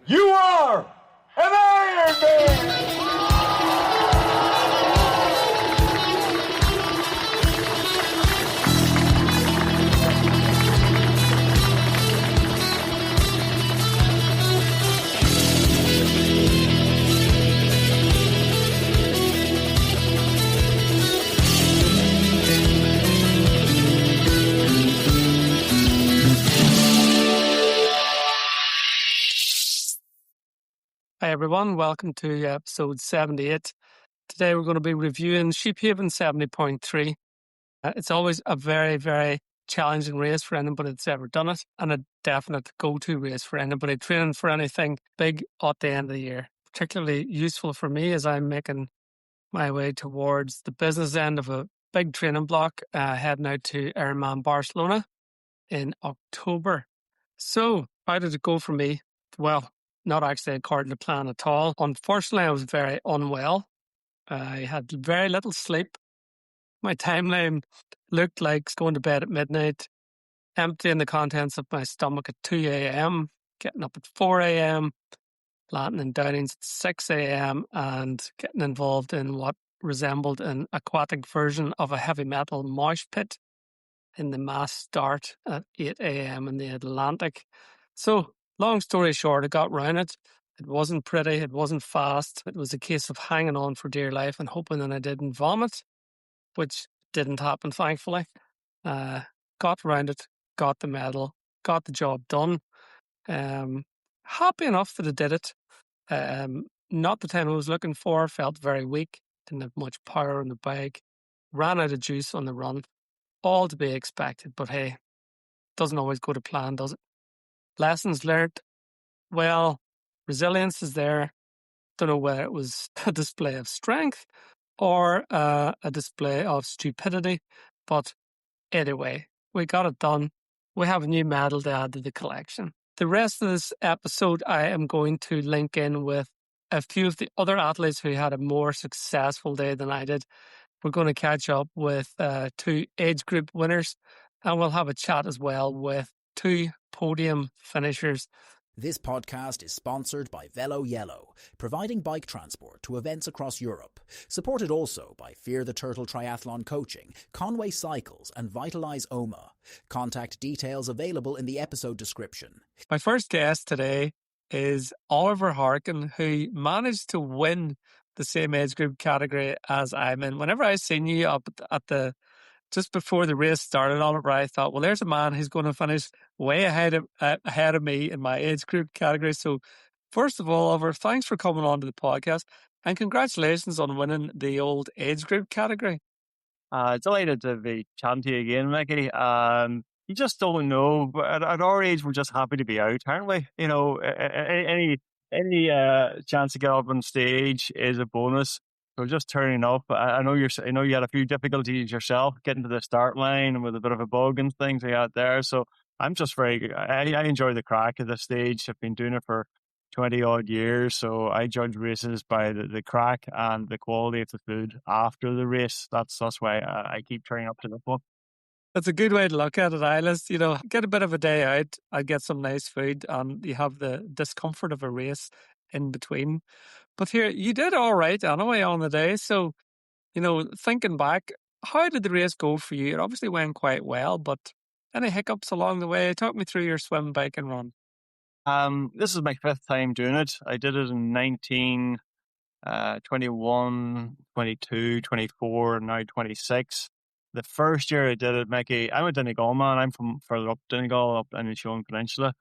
You are an Iron Man! Hi everyone, welcome to episode 78. Today we're going to be reviewing Sheephaven 70.3. It's always a very, very challenging race for anybody that's ever done it, and a definite go-to race for anybody training for anything big at the end of the year. Particularly useful for me as I'm making my way towards the business end of a big training block, heading out to Ironman Barcelona in October. So, how did it go for me? Well, not actually according to plan at all. Unfortunately, I was very unwell. I had very little sleep. My timeline looked like going to bed at midnight, emptying the contents of my stomach at 2 a.m., getting up at 4 a.m., landing in Downings at 6 a.m., and getting involved in what resembled an aquatic version of a heavy metal mosh pit in the mass start at 8 a.m. in the Atlantic. So, long story short, I got round it. It wasn't pretty, it wasn't fast. It was a case of hanging on for dear life and hoping that I didn't vomit, which didn't happen, thankfully. Got round it, got the medal, got the job done. Happy enough that I did it. Not the time I was looking for, felt very weak, didn't have much power on the bike, ran out of juice on the run. All to be expected, but hey, doesn't always go to plan, does it? Lessons learned. Well, resilience is there. Don't know whether it was a display of strength or a display of stupidity, but anyway, we got it done. We have a new medal to add to the collection. The rest of this episode, I am going to link in with a few of the other athletes who had a more successful day than I did. We're going to catch up with two age group winners, and we'll have a chat as well with two podium finishers. This podcast is sponsored by Velo Yellow, providing bike transport to events across Europe. Supported also by Fear the Turtle Triathlon Coaching, Conway Cycles and Vitalize Omagh. Contact details available in the episode description. My first guest today is Oliver Harkin, who managed to win the same age group category as I'm in. Whenever I seen you up at the just before the race started, Oliver, I thought, well, there's a man who's going to finish way ahead of me in my age group category. So, first of all, Oliver, thanks for coming on to the podcast, and congratulations on winning the old age group category. Delighted to be chatting to you again, Micky. You just don't know. At our age, we're just happy to be out, aren't we? You know, any chance to get up on stage is a bonus. So just turning up. I know you had a few difficulties yourself getting to the start line and with a bit of a bug and things like that there. So I'm just I enjoy the crack at this stage. I've been doing it for 20 odd years. So I judge races by the crack and the quality of the food after the race. That's why I keep turning up to this one. That's a good way to look at it, Eyeless. You know, get a bit of a day out, I get some nice food, and you have the discomfort of a race in between. But here, you did all right anyway on the day. So, you know, thinking back, how did the race go for you? It obviously went quite well, but any hiccups along the way? Talk me through your swim, bike, and run. This is my fifth time doing it. I did it in 19, 21, 22, 24, and now 26. The first year I did it, Micky, I'm a Donegal man. I'm from further up Donegal, up in the Sheephaven Peninsula.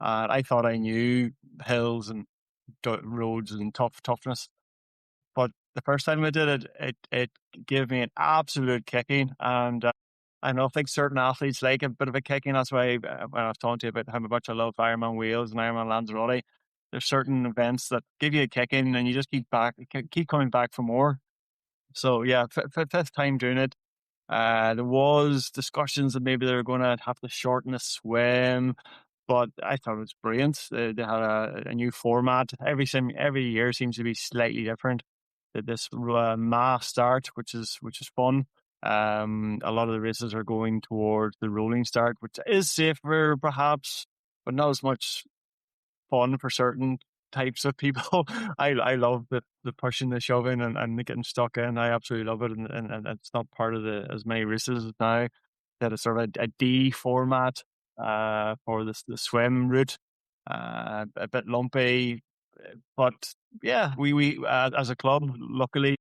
And I thought I knew hills and roads and toughness. But the first time I did it gave me an absolute kicking. And I think certain athletes like a bit of a kicking. That's why when I was talking to you about how much I love Ironman Wales and Ironman Lanzarote, there's certain events that give you a kicking and you just keep coming back for more. So yeah, fifth time doing it. There was discussions that maybe they were going to have to shorten the swim, but I thought it was brilliant. They had a new format. Every year seems to be slightly different. This mass start, which is fun. A lot of the races are going towards the rolling start, which is safer perhaps, but not as much fun for certain types of people. I love the pushing, the shoving, and the getting stuck in. I absolutely love it, and it's not part of the as many races now. That is sort of a D format for the swim route. A bit lumpy, but yeah, we as a club, luckily,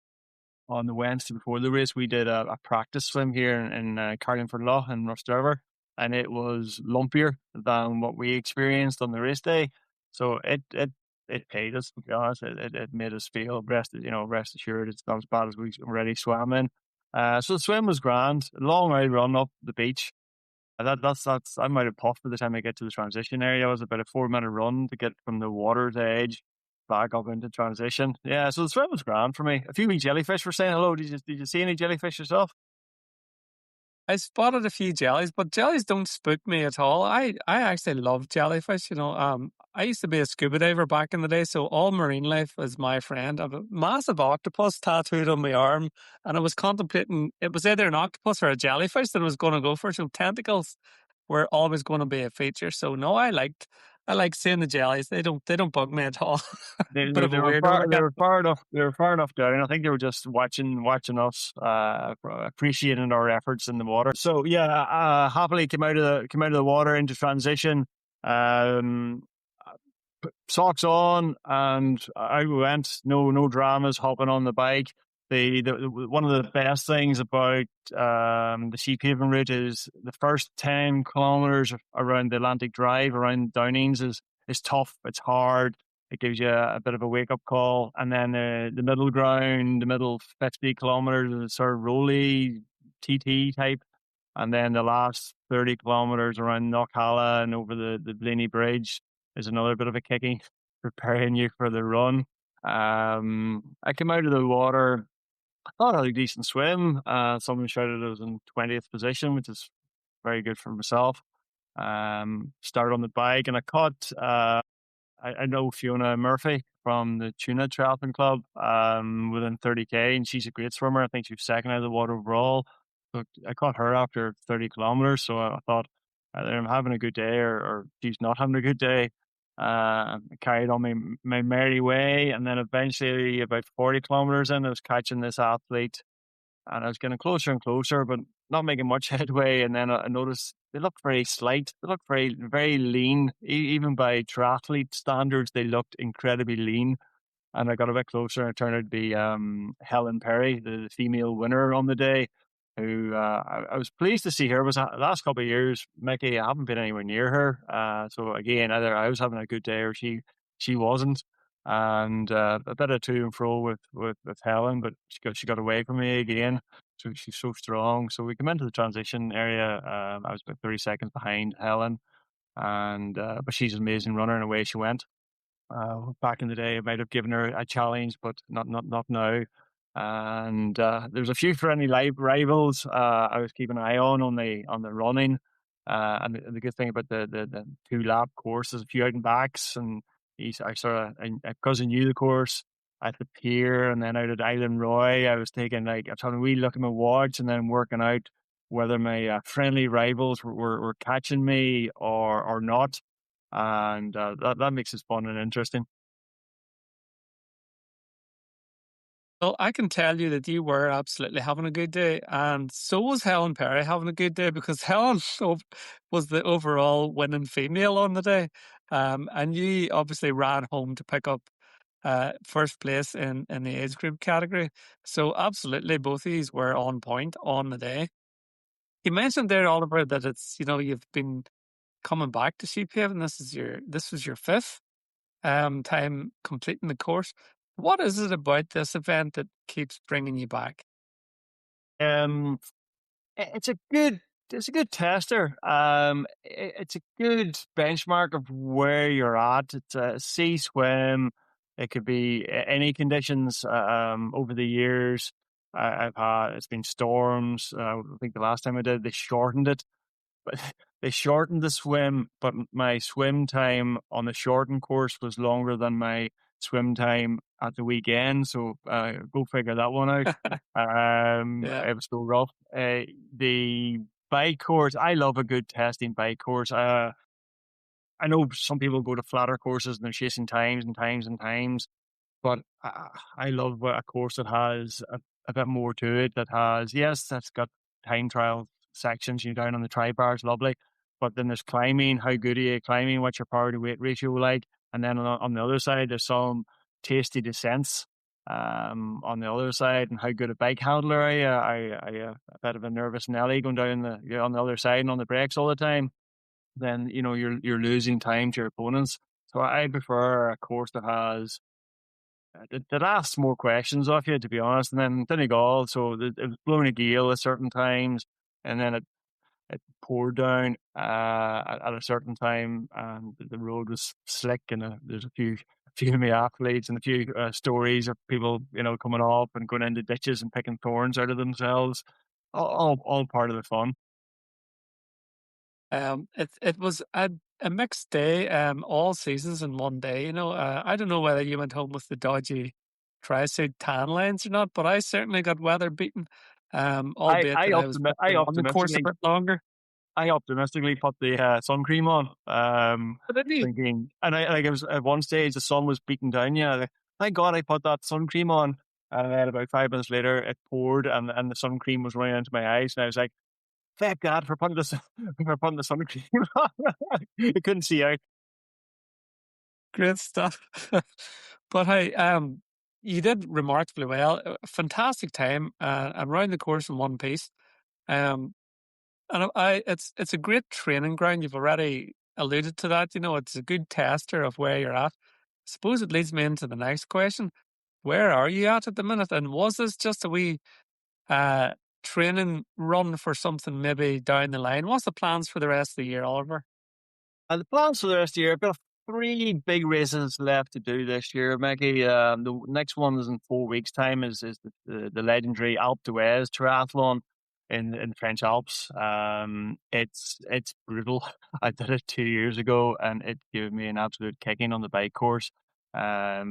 on the Wednesday before the race, we did a practice swim here in Carlingford Lough in Rossderver, and it was lumpier than what we experienced on the race day. So it paid us, to be honest. It made us feel rest assured it's not as bad as we already swam in. So the swim was grand. Long way run up the beach. That's I might have puffed by the time I get to the transition area. It was about a 4 minute run to get from the water's edge back up into transition. Yeah, so the swim was grand for me. A few wee jellyfish were saying hello. Did you see any jellyfish yourself? I spotted a few jellies, but jellies don't spook me at all. I actually love jellyfish. I used to be a scuba diver back in the day, so all marine life is my friend. I have a massive octopus tattooed on my arm, and I was contemplating it was either an octopus or a jellyfish that I was going to go for. So tentacles were always going to be a feature. So no, I like seeing the jellies. They don't bug me at all. They, Bit they, of a they were weirdo. far they were far enough down. I think they were just watching us, appreciating our efforts in the water. So yeah, happily came out of the water into transition. Um, Socks on, and out we went. No dramas. Hopping on the bike. The one of the best things about the Sheephaven route is the first 10 kilometers around the Atlantic Drive around Downings is tough. It's hard. It gives you a bit of a wake up call, and then the middle ground, the middle 50 kilometers is sort of rolly TT type, and then the last 30 kilometers around Knockalla and over the Blaney Bridge is another bit of a kicking, preparing you for the run. I came out of the water. I thought I had a decent swim. Someone shouted I was in 20th position, which is very good for myself. Started on the bike, and I caught I know Fiona Murphy from the Tuna Triathlon Club within 30k, and she's a great swimmer. I think she was second out of the water overall. So I caught her after 30 kilometers. So I thought either I'm having a good day or she's not having a good day. I carried on my merry way, and then eventually, about 40 kilometers in, I was catching this athlete, and I was getting closer and closer, but not making much headway. And then I noticed they looked very slight. They looked very, very lean. Even by triathlete standards, they looked incredibly lean. And I got a bit closer, and it turned out to be Helen Perry, the female winner on the day, who I was pleased to see her. It was the last couple of years, Micky, I haven't been anywhere near her. So again, either I was having a good day or she wasn't. And a bit of to and fro with Helen, but she got away from me again. So she's so strong. So we came into the transition area. I was about 30 seconds behind Helen, and but she's an amazing runner, and away she went. Back in the day, I might have given her a challenge, but not now. And there's a few friendly rivals I was keeping an eye on the running. And the good thing about the 2 lap course is a few out and backs, and because I knew the course at the pier and then out at Island Roy, I was taking I was having a wee look at my watch and then working out whether my friendly rivals were catching me or not, and that makes it fun and interesting. Well, I can tell you that you were absolutely having a good day, and so was Helen Perry having a good day because Helen was the overall winning female on the day. And you obviously ran home to pick up first place in the age group category. So absolutely, both of these were on point on the day. You mentioned there, Oliver, that you've been coming back to Sheephaven. This was your fifth time completing the course. What is it about this event that keeps bringing you back? Um, it's a good tester. It's a good benchmark of where you're at. It's a sea swim. It could be any conditions. Over the years, I've had it's been storms. I think the last time I did, they shortened it. But they shortened the swim, but my swim time on the shortened course was longer than my swim time at the weekend. So go figure that one out. Yeah. It was so rough. The bike course, I love a good testing bike course. I know some people go to flatter courses and they're chasing times and times and times, but I love a course that has a bit more to it. That has, yes, that's got time trial sections. You're down on the tri bars, lovely, but then there's climbing. How good are you at climbing? What's your power to weight ratio like? And then on the other side, there's some tasty descents. On the other side, and how good a bike handler are you? A bit of a nervous Nelly going down on the other side and on the brakes all the time. Then you're losing time to your opponents. So I prefer a course that has that asks more questions of you, to be honest. And then Donegal, so it was blowing a gale at certain times, and then it poured down at a certain time, and the road was slick, and there's a few of my athletes and a few stories of people coming off and going into ditches and picking thorns out of themselves. All part of the fun. It was a mixed day, all seasons in one day. I don't know whether you went home with the dodgy tri-suit tan lines or not, but I certainly got weather beaten. Albeit that I was on the course a bit longer. I optimistically put the sun cream on, Didn't you? thinking, and I was at one stage the sun was beating down. Yeah, thank God I put that sun cream on, and then about 5 minutes later it poured, and the sun cream was running into my eyes, and I was like, thank God for putting the sun cream on. I couldn't see out. Great stuff. But hey, you did remarkably well. A fantastic time, and round the course in one piece. And it's a great training ground. You've already alluded to that. It's a good tester of where you're at. I suppose it leads me into the next question. Where are you at the minute? And was this just a wee training run for something maybe down the line? What's the plans for the rest of the year, Oliver? The plans for the rest of the year, I've got 3 big races left to do this year, Micky. The next one is in 4 weeks' time. Is the legendary Alpe d'Huez triathlon in the French Alps. It's brutal. I did it 2 years ago, and it gave me an absolute kicking on the bike course. I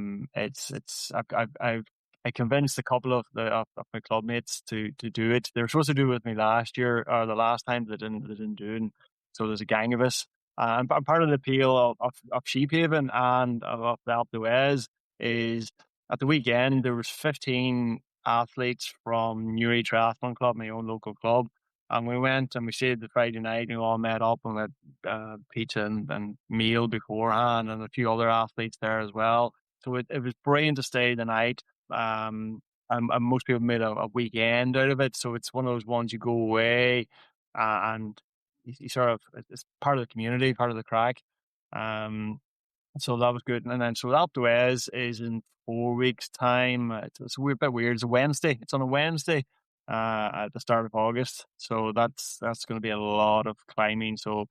convinced a couple of my club mates to do it. They were supposed to do it with me last year, or the last time they didn't do it. And so there's a gang of us. And part of the appeal of Sheephaven and of the Alpe d'Huez is at the weekend there was 15 athletes from Newry Triathlon Club, my own local club, and we went and we stayed the Friday night. We all met up and we had pizza and meal beforehand, and a few other athletes there as well. So it was brilliant to stay the night. And most people made a weekend out of it. So it's one of those ones you go away and you sort of, it's part of the community, part of the crack. So that was good. And then, so Alpe d'Huez is in 4 weeks' time. It's a bit weird. It's a Wednesday. It's on a Wednesday at the start of August. So that's going to be a lot of climbing. So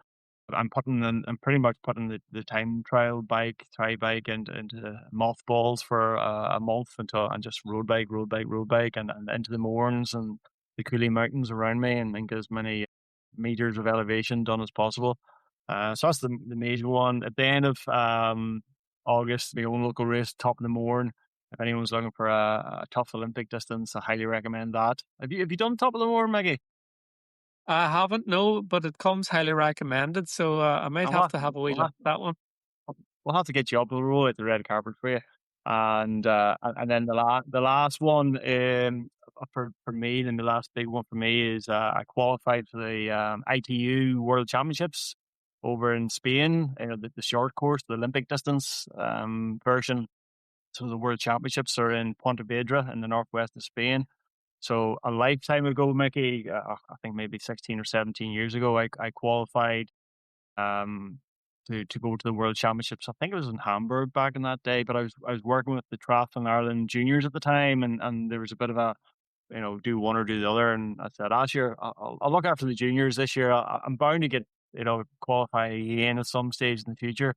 I'm pretty much putting the time trial tri bike into mothballs for a month and just road bike, and into the moorns and the Cooley Mountains around me, and get as many meters of elevation done as possible. So that's the major one. At the end of August, my own local race, Top of the Mourne. If anyone's looking for a tough Olympic distance, I highly recommend that. Have you done Top of the Mourne, Micky? I haven't, no, but it comes highly recommended, so I might have to have a wee look at that one. We'll have to get you up. We'll roll out the red carpet for you. And then the last one for me, and the last big one for me is I qualified for the ITU World Championships over in Spain. The short course, the Olympic distance version. So the World Championships are in Pontevedra in the northwest of Spain. So a lifetime ago, Micky, I think maybe 16 or 17 years ago, I qualified to go to the World Championships. I think it was in Hamburg back in that day, but I was working with the Triathlon Ireland juniors at the time, and there was a bit of a, do one or do the other. And I said, last year, I'll look after the juniors this year. I'm bound to get, qualify again at some stage in the future.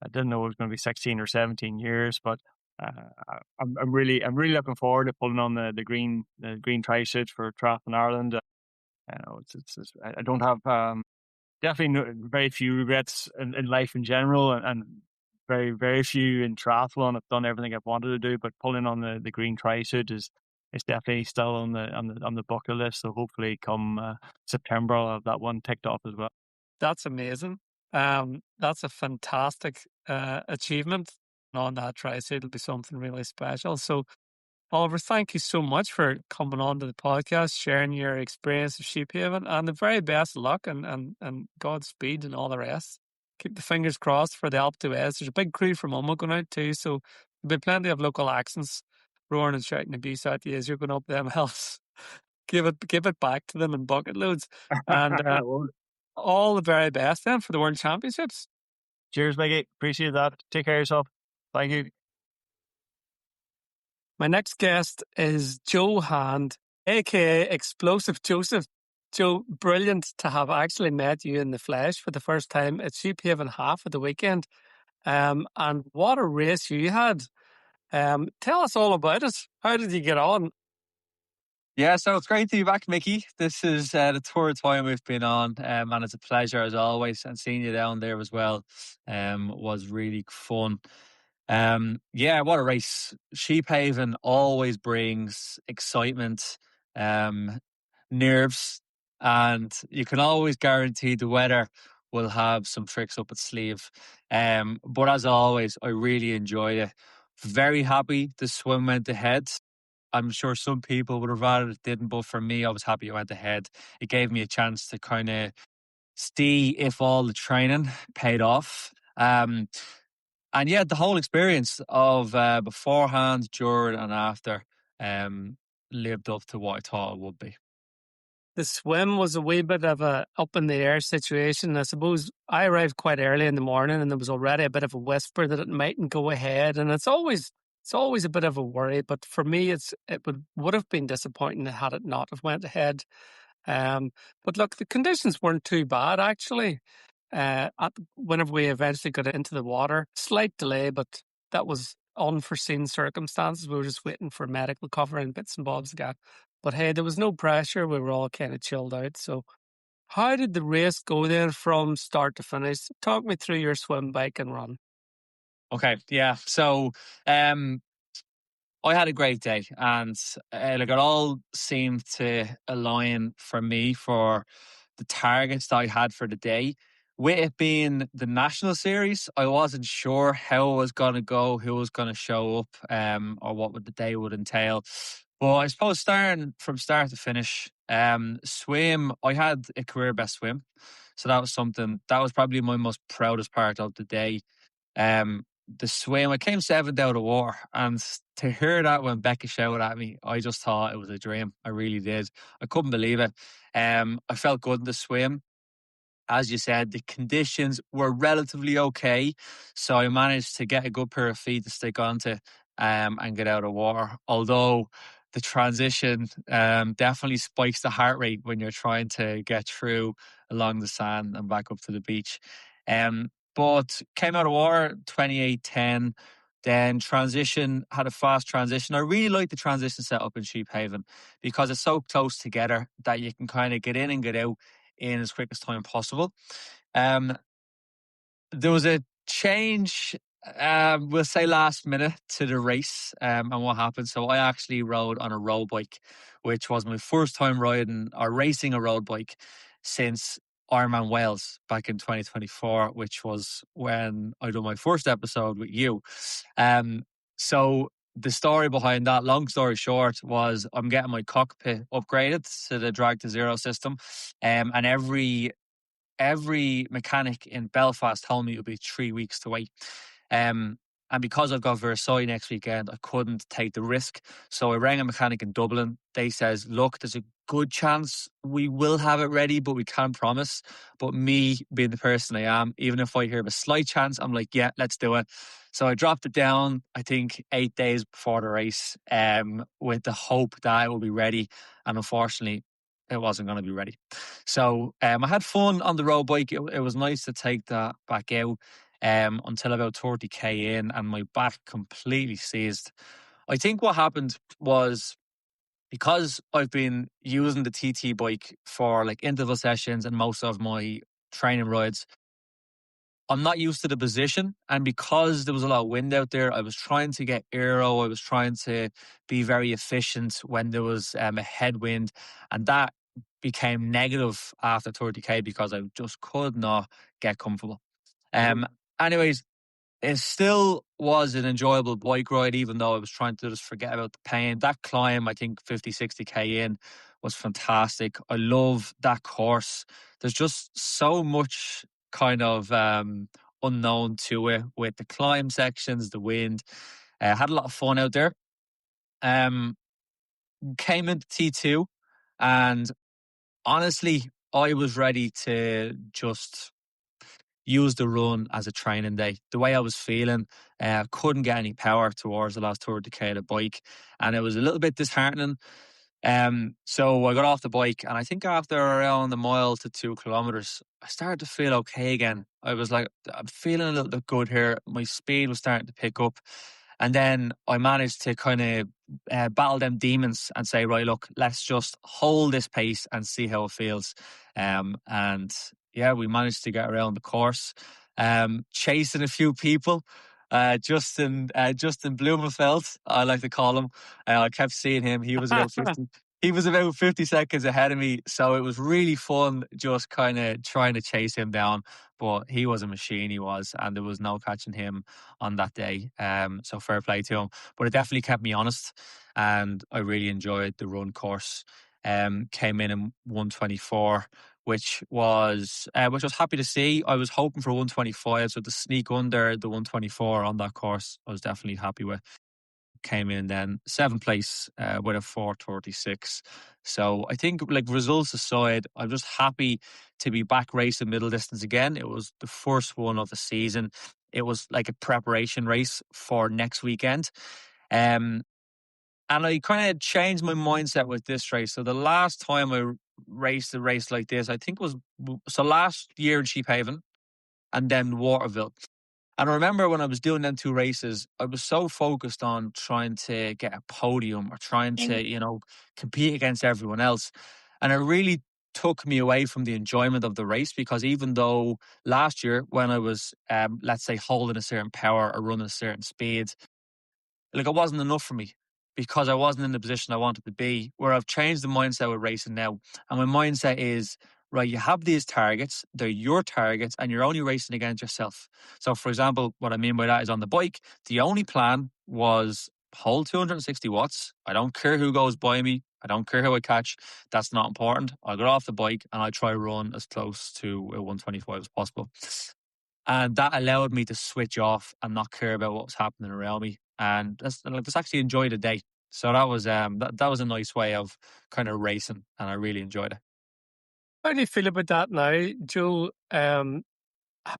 I didn't know it was going to be 16 or 17 years, but I'm really looking forward to pulling on the green tri-suit for Triathlon Ireland. I don't have definitely very few regrets in life in general, and very, very few in triathlon. I've done everything I've wanted to do, but pulling on the green tri-suit is definitely still on the bucket list. So hopefully come September I'll have that one ticked off as well. That's amazing. That's a fantastic achievement on that try. So it'll be something really special. So Oliver, thank you so much for coming on to the podcast, sharing your experience of Sheephaven, and the very best of luck and Godspeed and all the rest. Keep the fingers crossed for the Alp d'Huez. There's a big crew from Omagh going out too, so there'll be plenty of local accents roaring and shouting abuse at you as you're going up them hills. Give it back to them in bucket loads. And all the very best then for the World Championships. Cheers, Micky. Appreciate that. Take care of yourself. Thank you. My next guest is Joe Hand, aka Explosive Joseph. Joe, brilliant to have actually met you in the flesh for the first time at Sheephaven half of the weekend. And what a race you had. Tell us all about it. How did you get on? Yeah, so it's great to be back, Micky. This is the third time we've been on, and it's a pleasure as always. And seeing you down there as well was really fun. Yeah, what a race. Sheephaven always brings excitement, nerves, and you can always guarantee the weather will have some tricks up its sleeve. But as always, I really enjoyed it. Very happy the swim went ahead. I'm sure some people would have rather it didn't, but for me, I was happy it went ahead. It gave me a chance to kind of see if all the training paid off. And yeah, the whole experience of beforehand, during, and after lived up to what I thought it would be. The swim was a wee bit of a up in the air situation. I suppose I arrived quite early in the morning and there was already a bit of a whisper that it mightn't go ahead. And it's always a bit of a worry. But for me, it would have been disappointing had it not have went ahead. But look, the conditions weren't too bad actually. Whenever we eventually got into the water, slight delay, but that was unforeseen circumstances. We were just waiting for medical cover and bits and bobs again. But hey, there was no pressure. We were all kind of chilled out. So how did the race go then from start to finish? Talk me through your swim, bike and run. Okay, yeah. So I had a great day, and it all seemed to align for me for the targets that I had for the day. With it being the national series, I wasn't sure how it was going to go, who was going to show up, or what the day would entail. But I suppose starting from start to finish, swim, I had a career best swim. So that was probably my most proudest part of the day. The swim, I came seventh out of water, and to hear that when Becca shouted at me, I just thought it was a dream. I really did. I couldn't believe it. I felt good in the swim. As you said, the conditions were relatively okay, so I managed to get a good pair of feet to stick onto and get out of water. Although the transition definitely spikes the heart rate when you're trying to get through along the sand and back up to the beach. But came out of water 28:10. Then transition, had a fast transition. I really like the transition setup in Sheephaven because it's so close together that you can kind of get in and get out in as quick as time possible. There was a change, we'll say last minute to the race and what happened. So I actually rode on a road bike, which was my first time riding or racing a road bike since Ironman Wales back in 2024, which was when I did my first episode with you. So the story behind that, long story short, was I'm getting my cockpit upgraded to the Drag to Zero system, and every mechanic in Belfast told me it would be 3 weeks to wait. And because I've got Versailles next weekend, I couldn't take the risk. So I rang a mechanic in Dublin. They says, look, there's a good chance we will have it ready, but we can't promise. But me being the person I am, even if I hear of a slight chance, I'm like, yeah, let's do it. So I dropped it down, I think 8 days before the race, with the hope that it will be ready. And unfortunately, it wasn't going to be ready. So I had fun on the road bike. It was nice to take that back out until about 30k in, and my back completely seized. I think what happened was because I've been using the TT bike for like interval sessions and most of my training rides, I'm not used to the position, and because there was a lot of wind out there, I was trying to get aero. I was trying to be very efficient when there was a headwind, and that became negative after 30k because I just could not get comfortable. Anyways, it still was an enjoyable bike ride, even though I was trying to just forget about the pain. That climb, I think 50, 60k in, was fantastic. I love that course. There's just so much kind of unknown to it with the climb sections, the wind. Had a lot of fun out there. Came into T2, and honestly, I was ready to just use the run as a training day. The way I was feeling, couldn't get any power towards the last third decade of bike, and it was a little bit disheartening. So I got off the bike, and I think after around a mile to 2 kilometers, I started to feel okay again. I was like, I'm feeling a little bit good here. My speed was starting to pick up. And then I managed to kind of battle them demons and say, right, look, let's just hold this pace and see how it feels. And yeah, we managed to get around the course, chasing a few people. Justin Blumenfeld, I like to call him. I kept seeing him. He was about 50 seconds ahead of me. So it was really fun just kind of trying to chase him down. But he was a machine, he was, and there was no catching him on that day. So fair play to him. But it definitely kept me honest, and I really enjoyed the run course. Came in 124, which was happy to see. I was hoping for 125, so to sneak under the 124 on that course, I was definitely happy with. Came in then 7th place with a 4:36. So I think, like, results aside, I'm just happy to be back racing middle distance again. It was the first one of the season. It was like a preparation race for next weekend. And I kind of changed my mindset with this race. So the last time I raced a race like this, I think was last year in Sheephaven and then Waterville. And I remember when I was doing them 2 races, I was so focused on trying to get a podium or trying to, compete against everyone else. And it really took me away from the enjoyment of the race, because even though last year when I was, let's say, holding a certain power or running a certain speed, like, it wasn't enough for me because I wasn't in the position I wanted to be, where I've changed the mindset with racing now. And my mindset is, right, you have these targets, they're your targets, and you're only racing against yourself. So, for example, what I mean by that is on the bike, the only plan was hold 260 watts. I don't care who goes by me. I don't care who I catch. That's not important. I'll get off the bike and I try run as close to a 125 as possible. And that allowed me to switch off and not care about what was happening around me, and just actually enjoy the day. So that was that was a nice way of kind of racing, and I really enjoyed it. How do you feel about that now, Joe?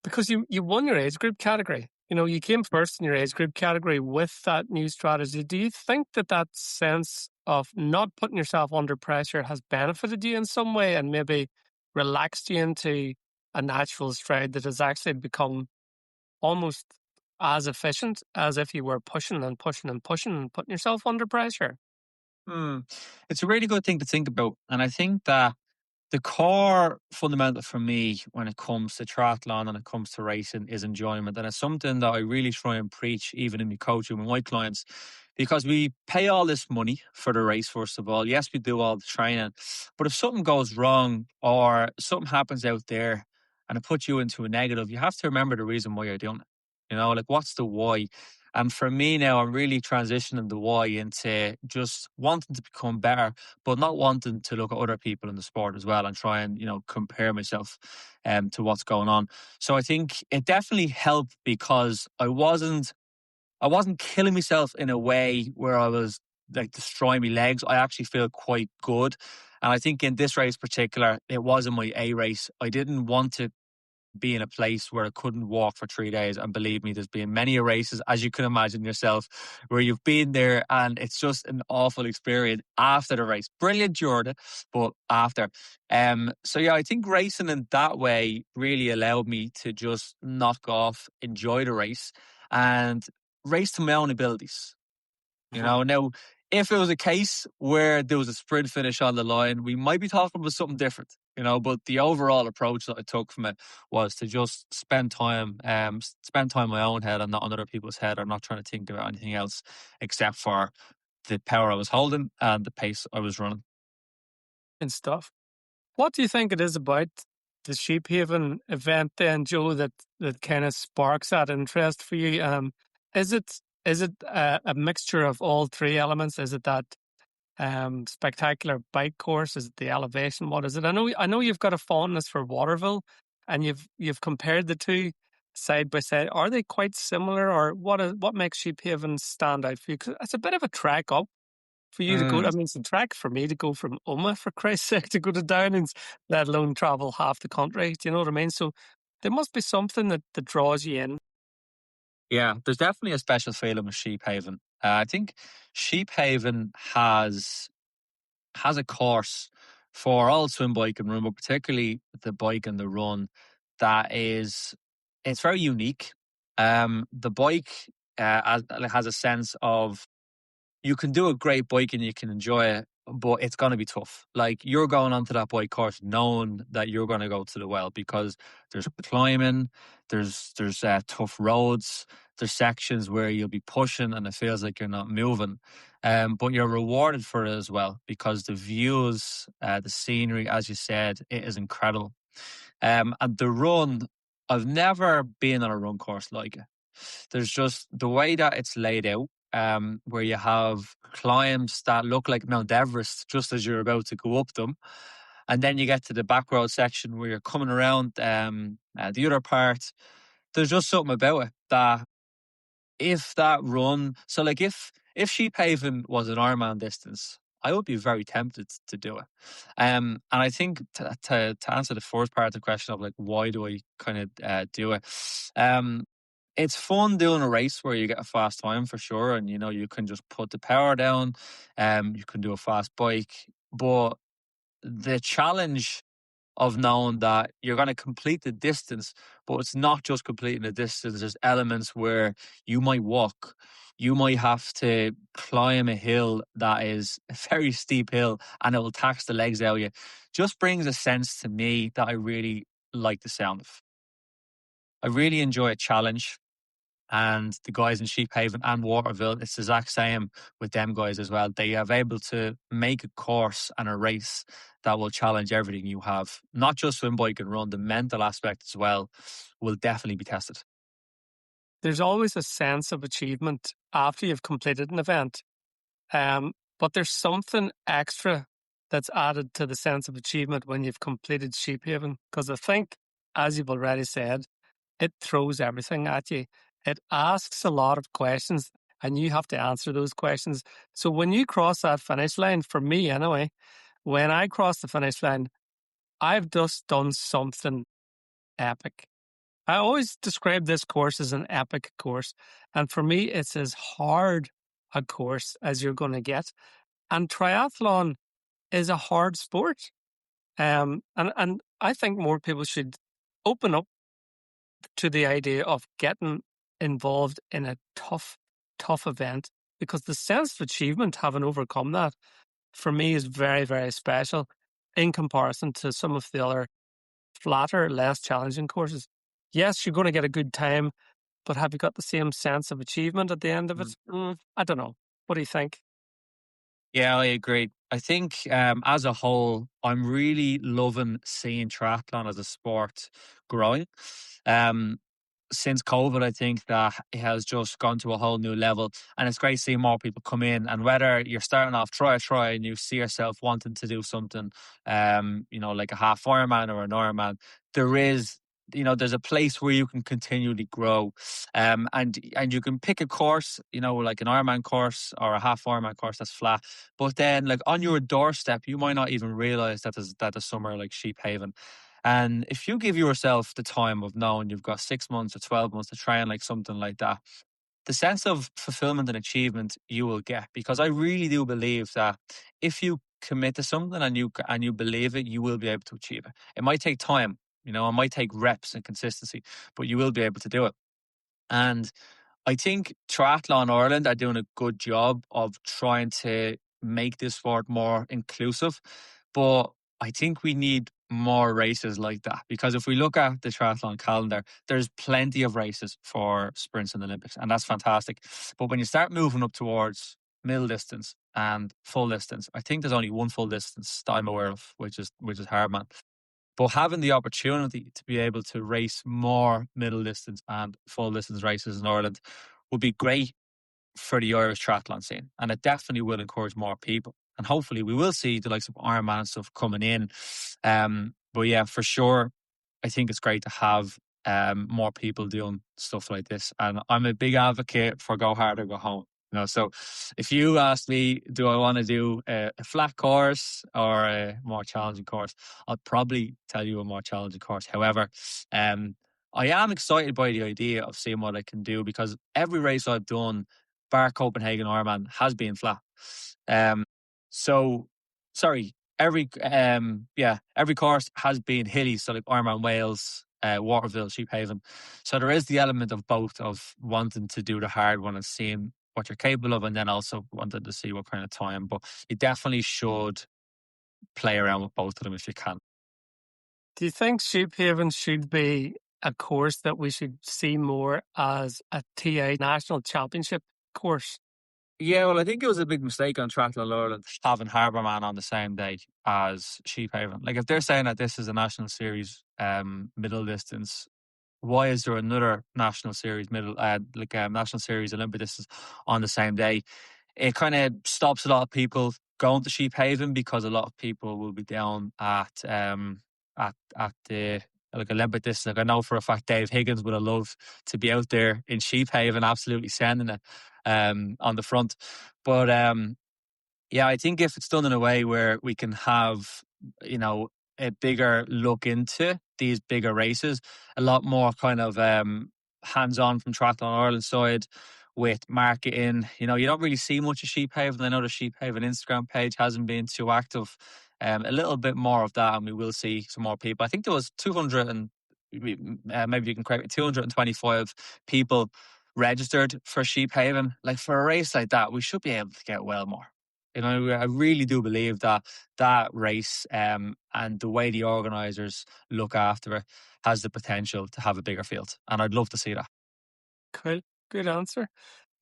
Because you won your age group category. You came first in your age group category with that new strategy. Do you think that sense of not putting yourself under pressure has benefited you in some way and maybe relaxed you into a natural stride that has actually become almost as efficient as if you were pushing and pushing and pushing and putting yourself under pressure? It's a really good thing to think about. And I think that the core fundamental for me when it comes to triathlon and it comes to racing is enjoyment. And it's something that I really try and preach even in my coaching with my clients, because we pay all this money for the race, first of all. Yes, we do all the training. But if something goes wrong or something happens out there and it puts you into a negative, you have to remember the reason why you're doing it. Like, what's the why? And for me now, I'm really transitioning the why into just wanting to become better, but not wanting to look at other people in the sport as well and try and, compare myself to what's going on. So I think it definitely helped because I wasn't killing myself in a way where I was like destroying my legs. I actually feel quite good. And I think in this race in particular, it wasn't my A race. I didn't want to be in a place where I couldn't walk for 3 days. And believe me, there's been many races, as you can imagine yourself, where you've been there and it's just an awful experience after the race. Brilliant during it, but after. So yeah, I think racing in that way really allowed me to just knock off, enjoy the race and race to my own abilities. Now, if it was a case where there was a sprint finish on the line, we might be talking about something different, but the overall approach that I took from it was to just spend time in my own head and not on other people's head, or not trying to think about anything else except for the power I was holding and the pace I was running. And stuff. What do you think it is about the Sheephaven event then, Joe, that kind of sparks that interest for you? Is it a mixture of all three elements? Is it that spectacular bike course? Is it the elevation? What is it? I know you've got a fondness for Waterville, and you've compared the two side by side. Are they quite similar, or what makes Sheephaven stand out for you? 'Cause it's a bit of a trek up for you to go. I mean, it's a trek for me to go from Omagh, for Christ's sake, to go to Downings, let alone travel half the country. Do you know what I mean? So there must be something that draws you in. Yeah, there's definitely a special feeling with Sheephaven. I think Sheephaven has a course for all swim, bike, and run, but particularly the bike and the run that it's very unique. The bike has a sense of, you can do a great bike and you can enjoy it, but it's going to be tough. Like, you're going onto that bike course knowing that you're going to go to the well, because there's climbing, there's tough roads, there's sections where you'll be pushing and it feels like you're not moving. But you're rewarded for it as well, because the views, the scenery, as you said, it is incredible. And the run, I've never been on a run course like it. There's just the way that it's laid out, where you have climbs that look like Mount Everest just as you're about to go up them. And then you get to the back road section where you're coming around the other part. There's just something about it that, if that run, so like if Sheephaven was an Ironman distance, I would be very tempted to do it. And I think to answer the first part of the question of like, why do I kind of do it? It's fun doing a race where you get a fast time for sure, and you can just put the power down. You can do a fast bike, but the challenge of knowing that you're going to complete the distance, but it's not just completing the distance. There's elements where you might walk, you might have to climb a hill that is a very steep hill, and it will tax the legs out of you. Just brings a sense to me that I really like the sound of. I really enjoy a challenge. And the guys in Sheephaven and Waterville, it's the exact same with them guys as well. They are able to make a course and a race that will challenge everything you have. Not just swim, bike, and run, the mental aspect as well will definitely be tested. There's always a sense of achievement after you've completed an event. But there's something extra that's added to the sense of achievement when you've completed Sheephaven. Because I think, as you've already said, it throws everything at you. It asks a lot of questions, and you have to answer those questions. So when you cross that finish line, for me anyway, when I cross the finish line, I've just done something epic. I always describe this course as an epic course. And for me, it's as hard a course as you're going to get. And triathlon is a hard sport. And I think more people should open up to the idea of getting involved in a tough event, because the sense of achievement, having overcome that, for me is very, very special in comparison to some of the other flatter, less challenging courses. Yes, you're going to get a good time, but have you got the same sense of achievement at the end of it? I don't know. What do you think? Yeah, I agree. I think as a whole, I'm really loving seeing triathlon as a sport growing. Since COVID, I think that it has just gone to a whole new level, and it's great seeing more people come in. And whether you're starting off try, and you see yourself wanting to do something, like a half Ironman or an Ironman, there's a place where you can continually grow, and you can pick a course, like an Ironman course or a half Ironman course that's flat. But then, like on your doorstep, you might not even realize that there's somewhere like Sheephaven. And if you give yourself the time of knowing you've got 6 months or 12 months to train like something like that, the sense of fulfillment and achievement you will get, because I really do believe that if you commit to something and you believe it, you will be able to achieve it. It might take time, it might take reps and consistency, but you will be able to do it. And I think Triathlon Ireland are doing a good job of trying to make this sport more inclusive, but I think we need more races like that, because if we look at the triathlon calendar, there's plenty of races for sprints in the Olympics, and that's fantastic. But when you start moving up towards middle distance and full distance, I think there's only one full distance that I'm aware of, which is Hardman. But having the opportunity to be able to race more middle distance and full distance races in Ireland would be great for the Irish triathlon scene. And it definitely will encourage more people. And hopefully we will see the likes of Ironman and stuff coming in. But yeah, for sure, I think it's great to have more people doing stuff like this. And I'm a big advocate for go hard or go home. So if you ask me, do I want to do a flat course or a more challenging course? I'll probably tell you a more challenging course. However, I am excited by the idea of seeing what I can do, because every race I've done, bar Copenhagen Ironman, has been flat. Every course has been hilly, so like Ironman Wales, Waterville, Sheephaven. So there is the element of both, of wanting to do the hard one and seeing what you're capable of, and then also wanted to see what kind of time. But you definitely should play around with both of them if you can. Do you think Sheephaven should be a course that we should see more as a TA national championship course? Yeah, well, I think it was a big mistake on Triathlon Ireland having Harbourman on the same day as Sheephaven. Like, if they're saying that this is a national series middle distance, why is there another national series national series Olympic distance on the same day? It kind of stops a lot of people going to Sheephaven, because a lot of people will be down at the Olympic distance. Like, I know for a fact Dave Higgins would have loved to be out there in Sheephaven, absolutely sending it on the front. But yeah, I think if it's done in a way where we can have, a bigger look into these bigger races, a lot more kind of hands-on from Triathlon Ireland side with marketing. You don't really see much of Sheephaven. I know the Sheephaven Instagram page hasn't been too active. A little bit more of that, and we will see some more people. I think there was 200 and maybe you can correct me, 225 people registered for Sheephaven. Like, for a race like that, we should be able to get well more. I really do believe that race and the way the organisers look after it has the potential to have a bigger field, and I'd love to see that. Cool. Good answer.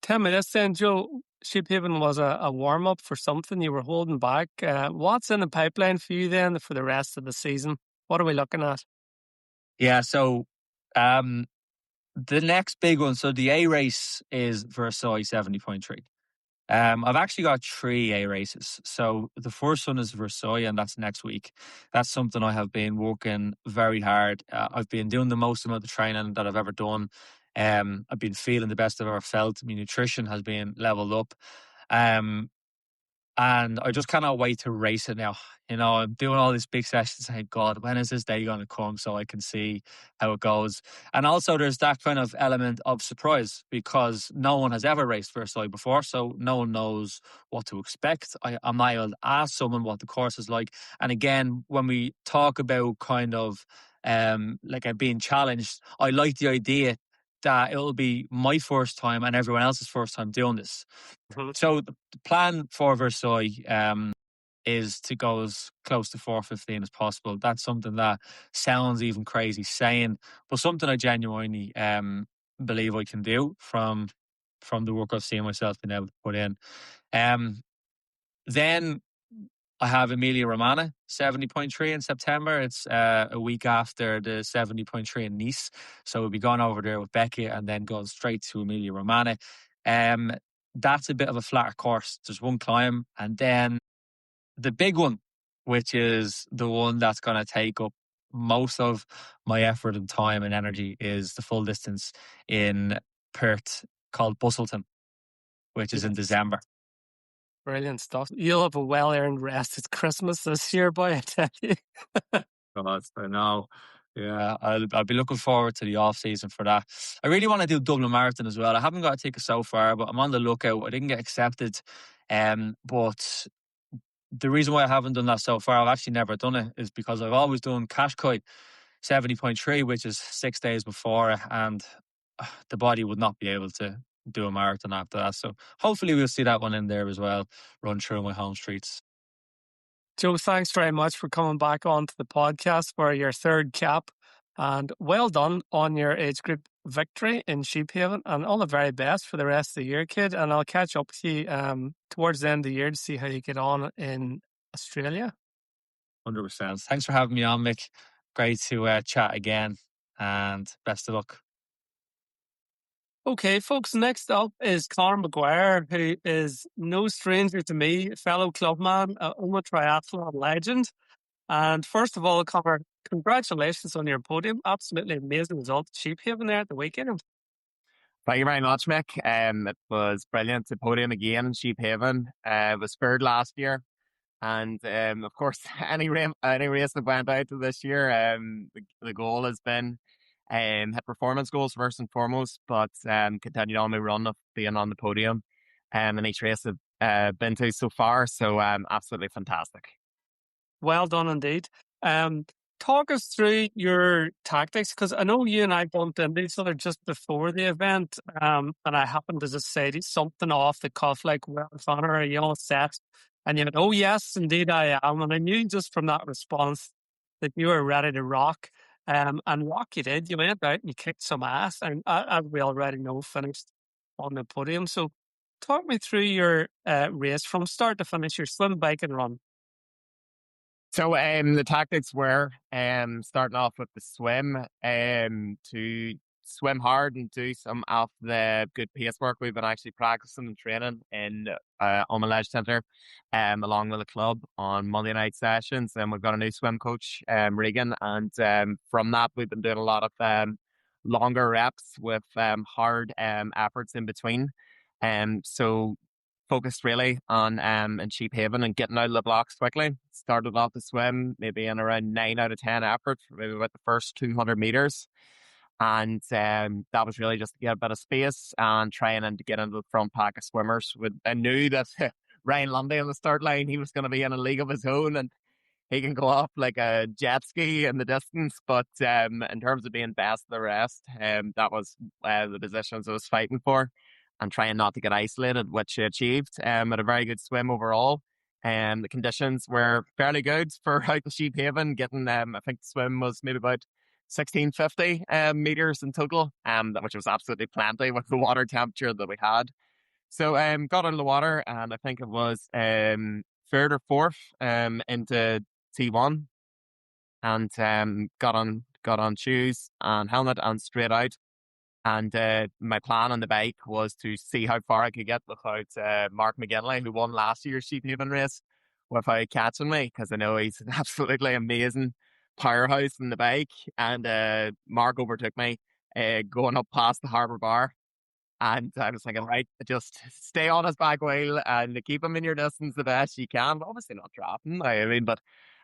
Tell me this then, Joe. Sheephaven was a warm-up for something you were holding back. What's in the pipeline for you then for the rest of the season? What are we looking at? Yeah, so the next big one, so the A race is Versailles 70.3. I've actually got 3 A races. So the first one is Versailles, and that's next week. That's something I have been working very hard. I've been doing the most amount of training that I've ever done. I've been feeling the best I've ever felt. My nutrition has been leveled up. And I just cannot wait to race it now. I'm doing all these big sessions saying, God, when is this day going to come so I can see how it goes? And also there's that kind of element of surprise, because no one has ever raced Versailles before, so no one knows what to expect. I'm not able to ask someone what the course is like. And again, when we talk about kind of being challenged, I like the idea that it'll be my first time and everyone else's first time doing this. Mm-hmm. So the plan for Versailles is to go as close to 4:15 as possible. That's something that sounds even crazy saying, but something I genuinely believe I can do from the work I've seen myself being able to put in. Then I have Emilia-Romagna 70.3 in September. It's a week after the 70.3 in Nice. So we'll be going over there with Becky and then going straight to Emilia-Romagna. That's a bit of a flatter course. There's one climb, and then the big one, which is the one that's going to take up most of my effort and time and energy, is the full distance in Perth called Busselton, which is in December. Brilliant stuff. You'll have a well-earned rest. It's Christmas this year, boy, I tell you. God, I know. Yeah, I'll be looking forward to the off-season for that. I really want to do Dublin Marathon as well. I haven't got a ticket so far, but I'm on the lookout. I didn't get accepted. But the reason why I haven't done that so far, I've actually never done it, is because I've always done Cascais 70.3, which is 6 days before, and the body would not be able to do a marathon after that. So hopefully we'll see that one in there as well, run through my home streets. Joe, thanks very much for coming back onto the podcast for your third cap, and well done on your age group victory in Sheephaven, and all the very best for the rest of the year, kid. And I'll catch up with you towards the end of the year to see how you get on in Australia. 100%. Thanks for having me on, Mick. Great to chat again, and best of luck. Okay, folks, next up is Conor Maguire, who is no stranger to me, fellow clubman, Omagh triathlon legend. And first of all, Conor, congratulations on your podium. Absolutely amazing result at Sheephaven there at the weekend. Thank you very much, Mick. It was brilliant to podium again in Sheephaven. It was third last year. And of course, any race that went out to this year, the goal has been hit performance goals first and foremost, but continued on my run of being on the podium in each race I've been to so far. So absolutely fantastic. Well done indeed. Talk us through your tactics, because I know you and I bumped into each other just before the event, and I happened to just say something off the cuff like, well, Conor, are you all set? And you went, oh, yes, indeed I am. And I knew just from that response that you were ready to rock. And rock you did. You went out and you kicked some ass, and as we already know, finished on the podium. So talk me through your race from start to finish, your swim, bike and run. So the tactics were starting off with the swim, to swim hard and do some of the good pace work we've been actually practicing and training in Omagh Centre, along with the club on Monday night sessions. And we've got a new swim coach, Regan, and from that we've been doing a lot of longer reps with hard efforts in between. So focused really on in Sheephaven and getting out of the blocks quickly. Started off the swim maybe in around 9 out of 10 effort, maybe about the first 200 meters. And that was really just to get a bit of space and trying to get into the front pack of swimmers. I knew that Ryan Lundy on the start line, he was going to be in a league of his own, and he can go off like a jet ski in the distance. But in terms of being best of the rest, that was the positions I was fighting for, and trying not to get isolated, which he achieved. Had a very good swim overall. The conditions were fairly good for out the Sheephaven, getting, I think the swim was maybe about 1650 meters in total, which was absolutely plenty with the water temperature that we had. So got out of the water, and I think it was third or fourth into T1, and got on shoes and helmet and straight out. And my plan on the bike was to see how far I could get without Mark McGinley, who won last year's Sheephaven race, without catching me, because I know he's an absolutely amazing powerhouse in the bike. And Mark overtook me going up past the harbour bar. And I was thinking, right, just stay on his back wheel and keep him in your distance the best you can. Obviously not dropping, but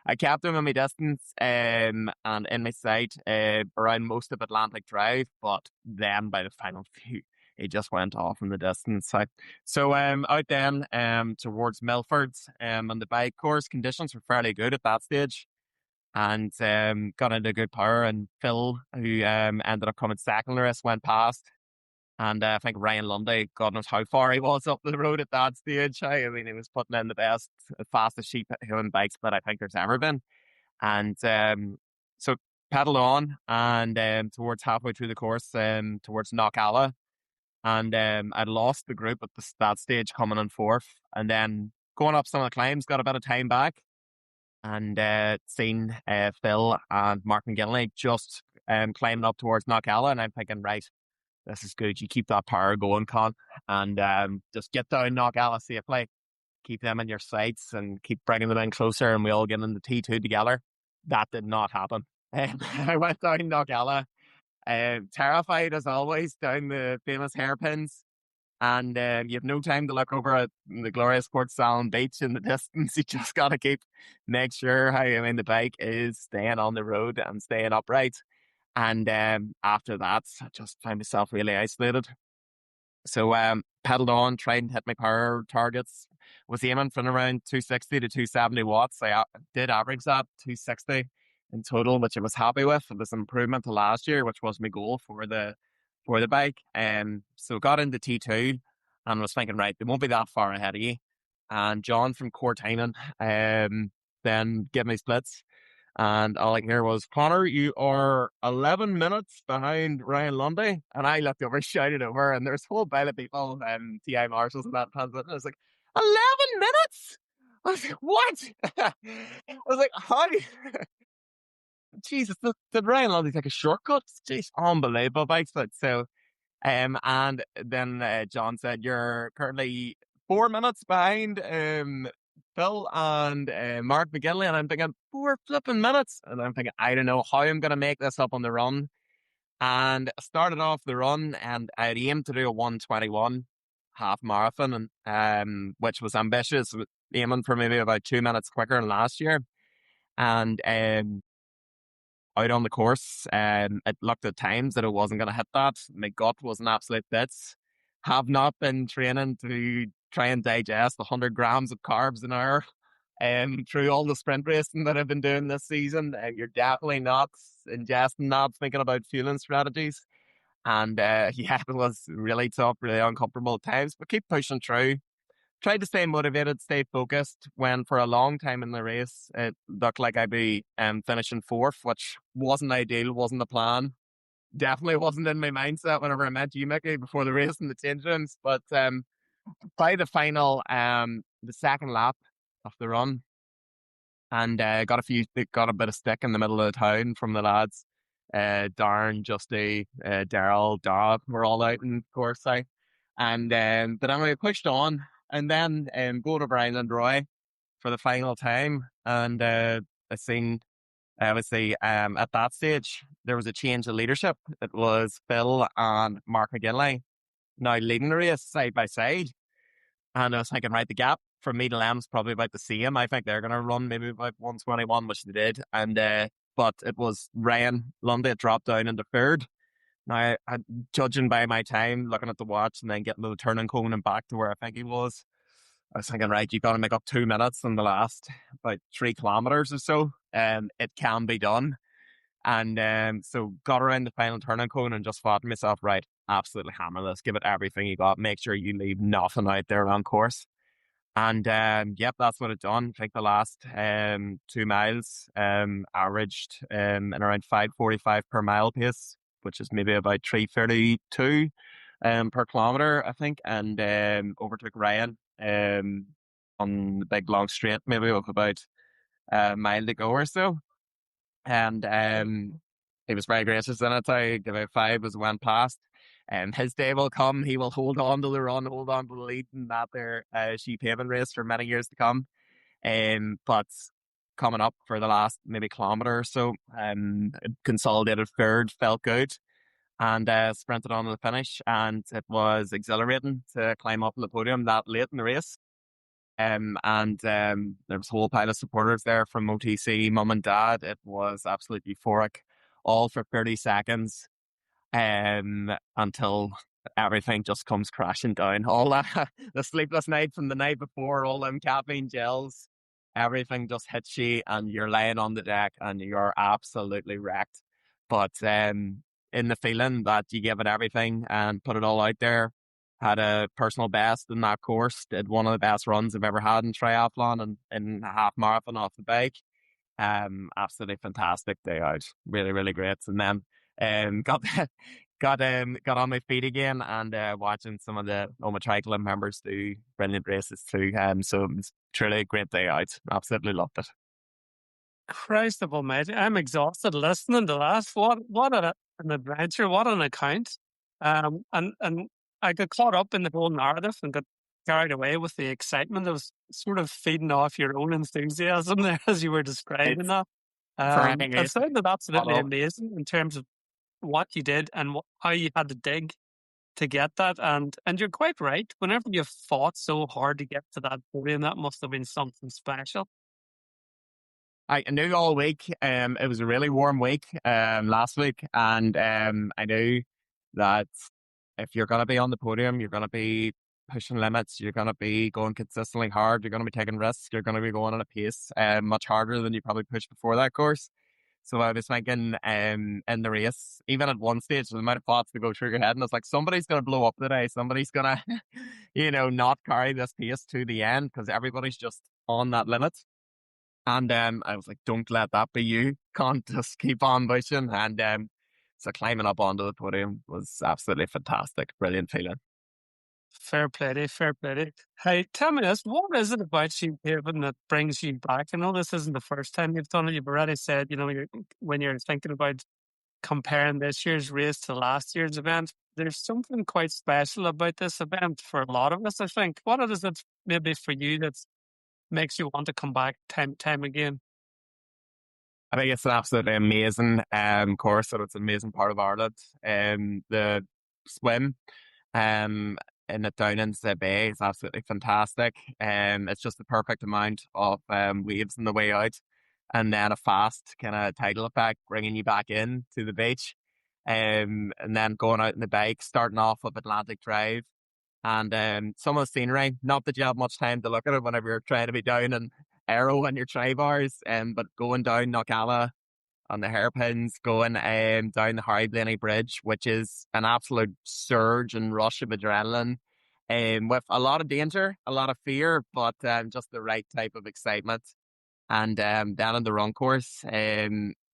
I kept him in my distance and in my sight around most of Atlantic Drive. But then by the final few, he just went off in the distance. So out then towards Milford, and the bike course conditions were fairly good at that stage. And got into good power, and Phil, who ended up coming second in the race, went past. And I think Ryan Lundy, God knows how far he was up the road at that stage. I mean, he was putting in the best, fastest Sheephaven bike split I think there's ever been. And so pedaled on, and towards halfway through the course, towards Knockalla. And I'd lost the group at that stage coming in fourth. And then going up some of the climbs, got a bit of time back. And seen Phil and Mark McGinley just climbing up towards Knockalla. And I'm thinking, right, this is good. You keep that power going, Con, and just get down Knockalla safely. Keep them in your sights and keep bringing them in closer, and we all get into T2 together. That did not happen. I went down Knockalla, terrified as always, down the famous hairpins, and you have no time to look over at the glorious Port Salon beach in the distance. You just got to make sure the bike is staying on the road and staying upright. And after that, I just found myself really isolated. So pedaled on, tried and hit my power targets. Was aiming from around 260 to 270 watts. I did average that 260 in total, which I was happy with. It was an improvement to last year, which was my goal for the bike. So got into T2 and was thinking, right, they won't be that far ahead of you. And John from Courtainan then gave me splits. And all I can hear was, Conor, you are 11 minutes behind Ryan Lundy. And I looked over, shouted over, and there's a whole pile of people, TI marshals and that transmitting. I was like, 11 minutes? I was like, what? I was like, how? Jesus, did Ryan Lundy take a shortcut? Jeez, unbelievable bikes. But so, and then John said you're currently 4 minutes behind Phil and Mark McGinley, and I'm thinking 4 flipping minutes, and I'm thinking I don't know how I'm going to make this up on the run. And I started off the run, and I had aimed to do a 1:21 half marathon, and which was ambitious, aiming for maybe about 2 minutes quicker than last year. And out on the course, it looked at times that I wasn't going to hit that. My gut was an absolute bits. Have not been training to try and digest 100 grams of carbs an hour. Through all the sprint racing that I've been doing this season, you're definitely not ingesting that, thinking about fueling strategies. And yeah, it was really tough, really uncomfortable at times, but keep pushing through. Tried to stay motivated, stay focused, when for a long time in the race, it looked like I'd be finishing fourth, which wasn't ideal, wasn't the plan. Definitely wasn't in my mindset whenever I met you, Micky, before the race in the change rooms. But by the final, the second lap of the run, and got a bit of stick in the middle of the town from the lads. Darren, Justy, Daryl, Dara were all out in course, and but anyway, I pushed on, and then go to Brian and Roy for the final time, and I seen obviously at that stage there was a change of leadership. It was Phil and Mark McGinley now leading the race side by side. And I was thinking, right, the gap from me to Lem's probably about the same. I think they're going to run maybe about 1:21, which they did. And but it was Ryan Lundy that dropped down into third. Now, judging by my time, looking at the watch and then getting to the turning cone and back to where I think he was, I was thinking, right, you've got to make up 2 minutes in the last about 3 kilometres or so. It can be done. And so got around the final turning cone and just thought to myself, right, absolutely hammer this, give it everything you got, make sure you leave nothing out there on course. And yep, that's what it done. I think the last 2 miles averaged in around 5:45 per mile pace, which is maybe about 3:32 per kilometre, I think, and overtook Ryan on the big long straight, maybe with about a mile to go or so. And he was very gracious in it. I gave out 5 as it went past. His day will come. He will hold on to the run, hold on to the lead in that there Sheephaven race for many years to come. But coming up for the last maybe kilometre or so, consolidated third, felt good, and sprinted on to the finish. And it was exhilarating to climb up on the podium that late in the race. And there was a whole pile of supporters there from OTC, mum and dad. It was absolutely euphoric, all for 30 seconds, until everything just comes crashing down. All that, the sleepless night from the night before, all them caffeine gels, everything just hits you, and you're laying on the deck, and you're absolutely wrecked. But in the feeling that you give it everything and put it all out there, had a personal best in that course, did one of the best runs I've ever had in triathlon and in a half marathon off the bike. Absolutely fantastic day out. Really, really great. And then got on my feet again and watching some of the Omagh Triathlon members do brilliant races too. So it was truly a great day out. Absolutely loved it. Christ of Almighty, I'm exhausted listening to that. What an adventure! What an account! And I got caught up in the whole narrative and got carried away with the excitement. I was sort of feeding off your own enthusiasm there as you were describing that. It sounded absolutely amazing in terms of what you did and how you had to dig to get that. And you're quite right. Whenever you've fought so hard to get to that podium, that must have been something special. I knew all week. It was a really warm week last week, and I knew that if you're going to be on the podium, you're going to be pushing limits, you're going to be going consistently hard, you're going to be taking risks, you're going to be going at a pace much harder than you probably pushed before that course. So I was thinking in the race, even at one stage, the amount of thoughts to go through your head, and it's like, somebody's going to blow up today, somebody's going to, not carry this pace to the end because everybody's just on that limit. And I was like, don't let that be you. Can't just keep on pushing. And so climbing up onto the podium was absolutely fantastic. Brilliant feeling. Fair play to you, fair play to you. Hey, tell me this, what is it about Sheephaven that brings you back? I know this isn't the first time you've done it. You've already said, when you're thinking about comparing this year's race to last year's event, there's something quite special about this event for a lot of us, I think. What is it maybe for you that makes you want to come back time again? I think it's an absolutely amazing course, and it's an amazing part of Ireland. The swim in it down into the bay is absolutely fantastic. It's just the perfect amount of waves on the way out, and then a fast kind of tidal effect bringing you back in to the beach. And then going out in the bike, starting off with Atlantic Drive, and some of the scenery. Not that you have much time to look at it whenever you're trying to be down in Arrow and your tri bars, but going down Knockalla on the hairpins, going down the Harry Blaney Bridge, which is an absolute surge and rush of adrenaline, with a lot of danger, a lot of fear, but just the right type of excitement. And then on the run course,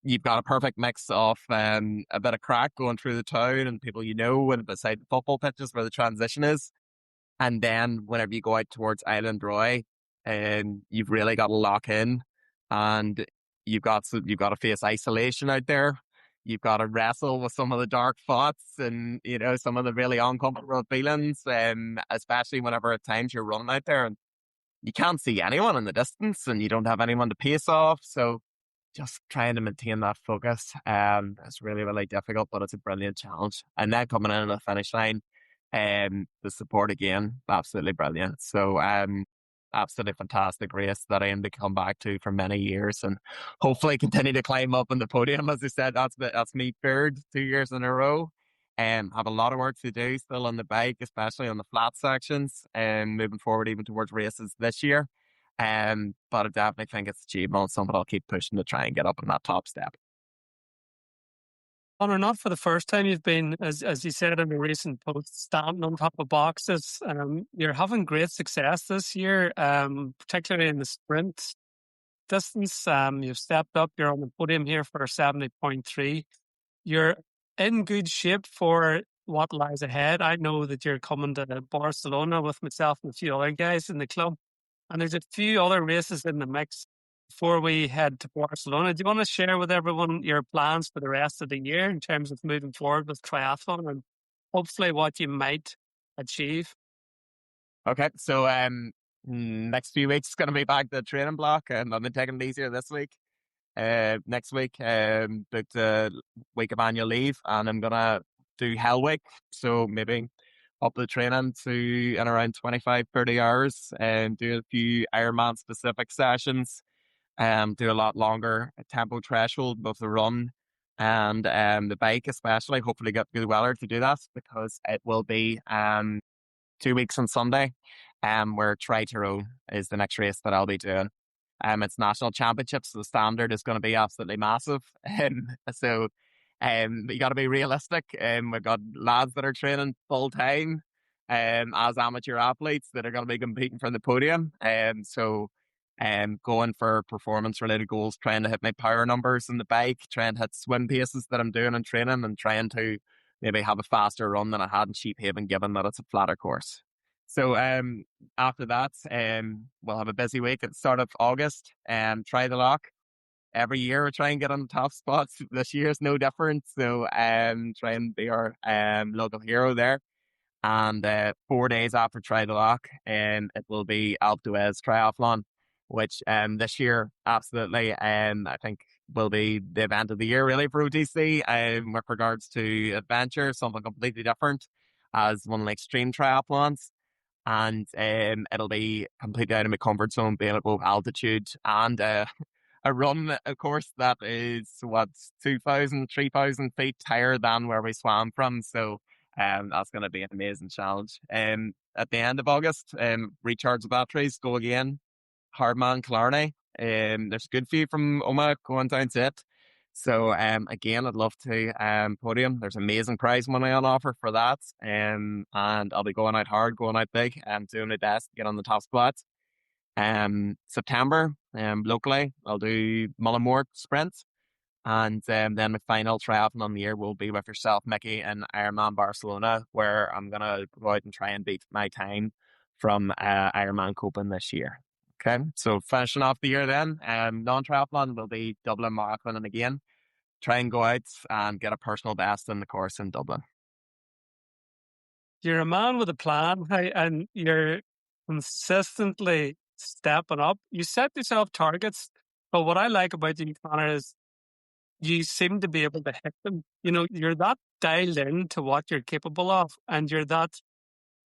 you've got a perfect mix of a bit of crack going through the town and people and beside the football pitches where the transition is. And then whenever you go out towards Island Roy, you've really got to lock in, and you've got to face isolation out there. You've got to wrestle with some of the dark thoughts and some of the really uncomfortable feelings, especially whenever at times you're running out there and you can't see anyone in the distance and you don't have anyone to pace off. So just trying to maintain that focus, it's really, really difficult, but it's a brilliant challenge. And then coming in at the finish line, the support again, absolutely brilliant. So, absolutely fantastic race that I aim to come back to for many years and hopefully continue to climb up on the podium. As I said, that's me third 2 years in a row. Have a lot of work to do still on the bike, especially on the flat sections, and moving forward even towards races this year. But I definitely think it's achievable and something I'll keep pushing to try and get up on that top step. Conor, not for the first time you've been, as you said in a recent post, standing on top of boxes. You're having great success this year, particularly in the sprint distance. You've stepped up. You're on the podium here for 70.3. You're in good shape for what lies ahead. I know that you're coming to Barcelona with myself and a few other guys in the club, and there's a few other races in the mix before we head to Barcelona. Do you want to share with everyone your plans for the rest of the year in terms of moving forward with triathlon and hopefully what you might achieve? Okay, so next few weeks is going to be back to the training block, and I've been taking it easier this week. Next week, booked a week of annual leave, and I'm gonna do Hell Week, so maybe up the training to in around 25-30 hours, and do a few Ironman specific sessions, do a lot longer tempo threshold, both the run and the bike especially. Hopefully get good weather to do that, because it will be 2 weeks on Sunday, where Tri-Tyrone is the next race that I'll be doing. It's national championships, so the standard is going to be absolutely massive. So you got to be realistic. We've got lads that are training full time as amateur athletes that are going to be competing for the podium. So going for performance related goals, trying to hit my power numbers in the bike, trying to hit swim paces that I'm doing in training, and trying to maybe have a faster run than I had in Sheephaven, given that it's a flatter course. So after that, we'll have a busy week at the start of August, try the lock. Every year we try and get on the top spots. This year is no different. So try and be our local hero there. And 4 days after Try the Lock, it will be Alpe d'Huez Triathlon, which this year absolutely I think will be the event of the year really for OTC, with regards to adventure, something completely different as one of the extreme triathlons. And it'll be completely out of my comfort zone, being at both altitude and a run, of course, that is 2,000, 3,000 feet higher than where we swam from. So that's going to be an amazing challenge. At the end of August, recharge the batteries, go again, Hardman Killarney. There's a good few from Omagh going down to it. So again, I'd love to podium. There's amazing prize money on offer for that. And I'll be going out hard, going out big, and doing my best to get on the top spot. September, locally, I'll do Mullinmore sprints. And then my final triathlon on the year will be with yourself, Micky, in Ironman Barcelona, where I'm going to go out and try and beat my time from Ironman Copen this year. Okay, so finishing off the year then, non-triathlon will be Dublin Marathon, and again, try and go out and get a personal best in the course in Dublin. You're a man with a plan, and you're consistently stepping up. You set yourself targets, but what I like about you, Conor, is you seem to be able to hit them. You know, you're that dialed in to what you're capable of, and you're that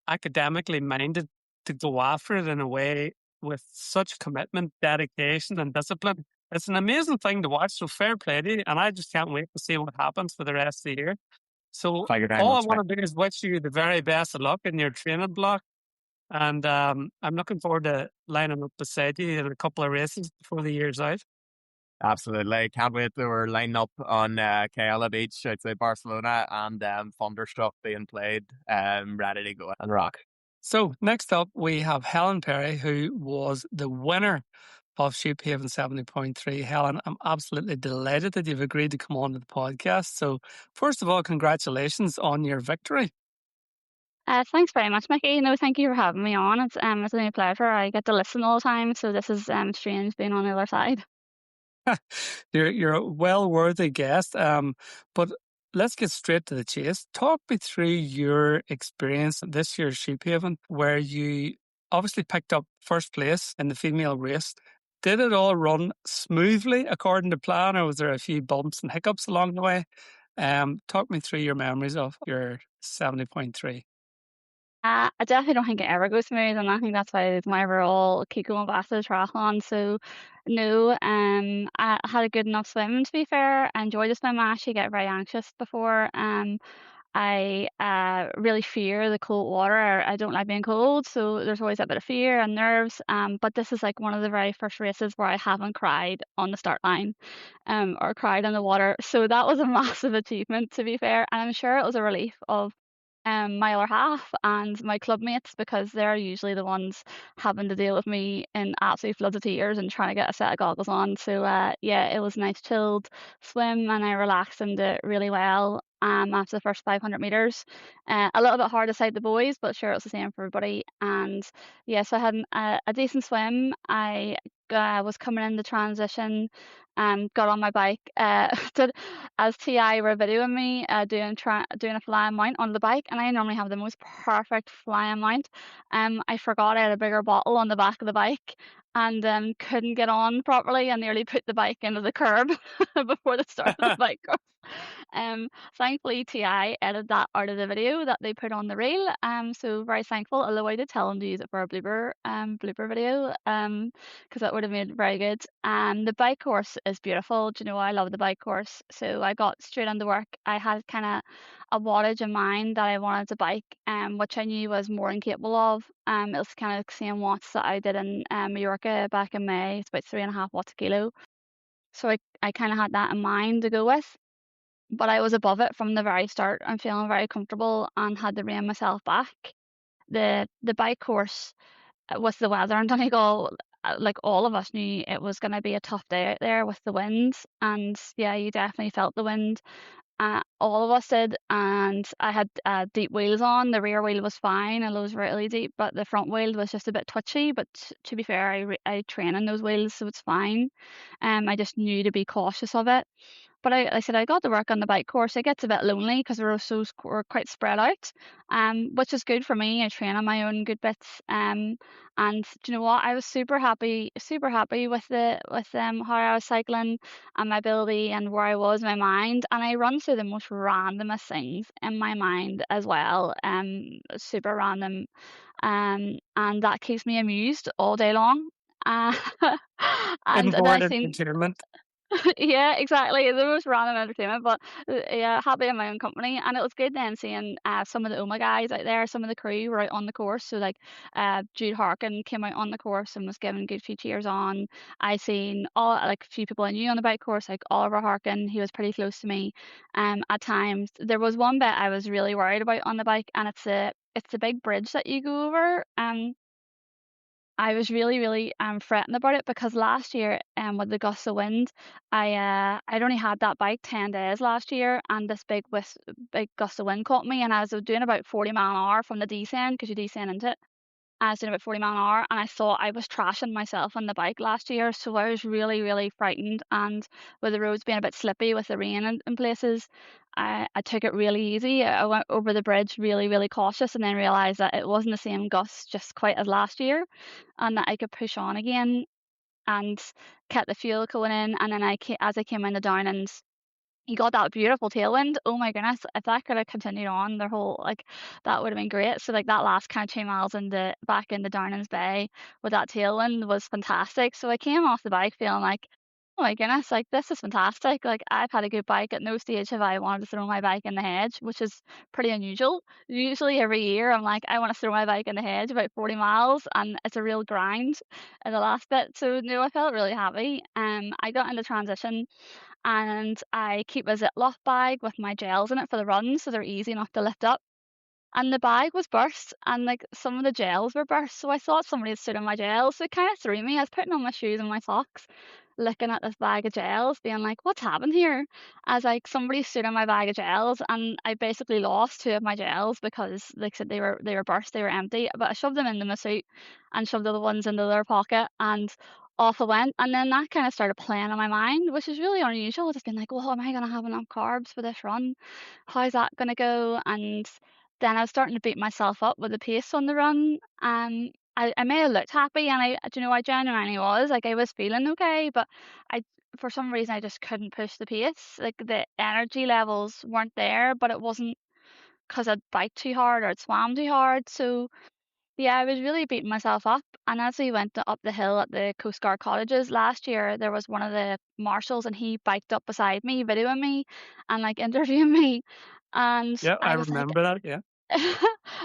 academically minded to go after it in a way with such commitment, dedication, and discipline. It's an amazing thing to watch. So fair play to you, and I just can't wait to see what happens for the rest of the year. So Thank you very all I much, want to do is wish you the very best of luck in your training block. And I'm looking forward to lining up beside you in a couple of races before the year's out. Absolutely. Can't wait. We're lining up on Kayala Beach outside Barcelona, and Thunderstruck being played, ready to go and rock. So next up, we have Helen Perry, who was the winner of Sheephaven 70.3. Helen, I'm absolutely delighted that you've agreed to come on to the podcast. So first of all, congratulations on your victory. Thanks very much, Micky. No, thank you for having me on. It's a pleasure. I get to listen all the time, so this is strange being on the other side. You're a well-worthy guest. But let's get straight to the chase. Talk me through your experience this year's Sheephaven, where you obviously picked up first place in the female race. Did it all run smoothly according to plan, or was there a few bumps and hiccups along the way? Talk me through your memories of your 70.3. I definitely don't think it ever goes smooth, and I think that's why it's my overall keep going back to the triathlon. So, no, I had a good enough swim, to be fair. I enjoyed the swim. I actually get very anxious before. I really fear the cold water. I don't like being cold, so there's always a bit of fear and nerves. But this is like one of the very first races where I haven't cried on the start line, or cried in the water. So that was a massive achievement, to be fair. And I'm sure it was a relief of my other half and my club mates, because they're usually the ones having to deal with me in absolute floods of tears and trying to get a set of goggles on. So yeah, it was a nice chilled swim, and I relaxed and did really well after the first 500 meters. A little bit hard to sight the boys, but sure, it was the same for everybody. And yeah, so I had a decent swim. I was coming in the transition, got on my bike, did, as TI were videoing me doing a flying mount on the bike, and I normally have the most perfect flying mount. I forgot I had a bigger bottle on the back of the bike, and couldn't get on properly, and nearly put the bike into the curb before the start of the bike course. Thankfully TI edited that out of the video that they put on the reel. So very thankful, although I did tell them to use it for a blooper video, because that would have made it very good. The bike course is beautiful. Do you know, I love the bike course. So I got straight into work. I had kind of a wattage in mind that I wanted to bike, which I knew was more than capable of. It was kind of the same watts that I did in Mallorca back in May. It's about 3.5 watts a kilo. So I kind of had that in mind to go with. But I was above it from the very start. I'm feeling very comfortable and had to rein myself back. The bike course, with the weather in Donegal, like all of us knew it was going to be a tough day out there with the winds. And yeah, you definitely felt the wind. All of us did. And I had deep wheels on. The rear wheel was fine, and it was really deep, but the front wheel was just a bit twitchy. But to be fair, I train in those wheels, so it's fine. I just knew to be cautious of it. But I said I got to work on the bike course. It gets a bit lonely because we're quite spread out, which is good for me. I train on my own good bits. And do you know what? I was super happy with how I was cycling and my ability and where I was in my mind. And I run through the most randomest things in my mind as well. Super random. And that keeps me amused all day long. And then I seen entertainment. yeah, exactly. The most random entertainment, but yeah, happy in my own company. And it was good then seeing some of the Omagh guys out there. Some of the crew were out on the course. So like Jude Harkin came out on the course and was giving a good few cheers on. I seen a few people I knew on the bike course, like Oliver Harkin. He was pretty close to me. At times there was one bit I was really worried about on the bike, and it's the big bridge that you go over. I was really, really fretting about it because last year with the gusts of wind, I'd only had that bike 10 days last year, and this big gust of wind caught me, and I was doing about 40 mile an hour from the descent, because you descend into it. I was doing about 40 mile an hour, and I thought I was trashing myself on the bike last year, so I was really, really frightened. And with the roads being a bit slippy with the rain in places, I took it really easy. I went over the bridge really, really cautious, and then realised that it wasn't the same gust just quite as last year, and that I could push on again and kept the fuel going in. And then as I came into Downlands, you got that beautiful tailwind. Oh my goodness, if that could have continued on their whole, like, that would have been great. So like that last kind of 2 miles back into Downlands Bay with that tailwind was fantastic. So I came off the bike feeling like, oh my goodness, like this is fantastic. Like I've had a good bike. At no stage have I wanted to throw my bike in the hedge, which is pretty unusual. Usually every year I'm like, I want to throw my bike in the hedge about 40 miles, and it's a real grind in the last bit. So no, I felt really happy. I got into transition, and I keep a Ziploc bag with my gels in it for the run, so they're easy enough to lift up. And the bag was burst, and like some of the gels were burst, so I thought somebody had stood on my gels. So it kind of threw me. I was putting on my shoes and my socks, looking at this bag of gels, being like, "What's happened here?" As like somebody stood on my bag of gels, and I basically lost two of my gels because, like I said, they were burst, they were empty. But I shoved them into my suit, and shoved the other ones into their pocket, and off I went. And then that kind of started playing on my mind, which is really unusual. Just been like, "Well, am I gonna have enough carbs for this run? How's that gonna go?" And then I was starting to beat myself up with the pace on the run. I may have looked happy, and I genuinely was. Like I was feeling okay, but I for some reason I just couldn't push the pace. Like the energy levels weren't there, but it wasn't because I'd biked too hard or I'd swam too hard. So yeah, I was really beating myself up. And as we went up the hill at the Coast Guard cottages last year, there was one of the marshals, and he biked up beside me, videoing me and like interviewing me. And Yeah, I I was like, remember that. Yeah.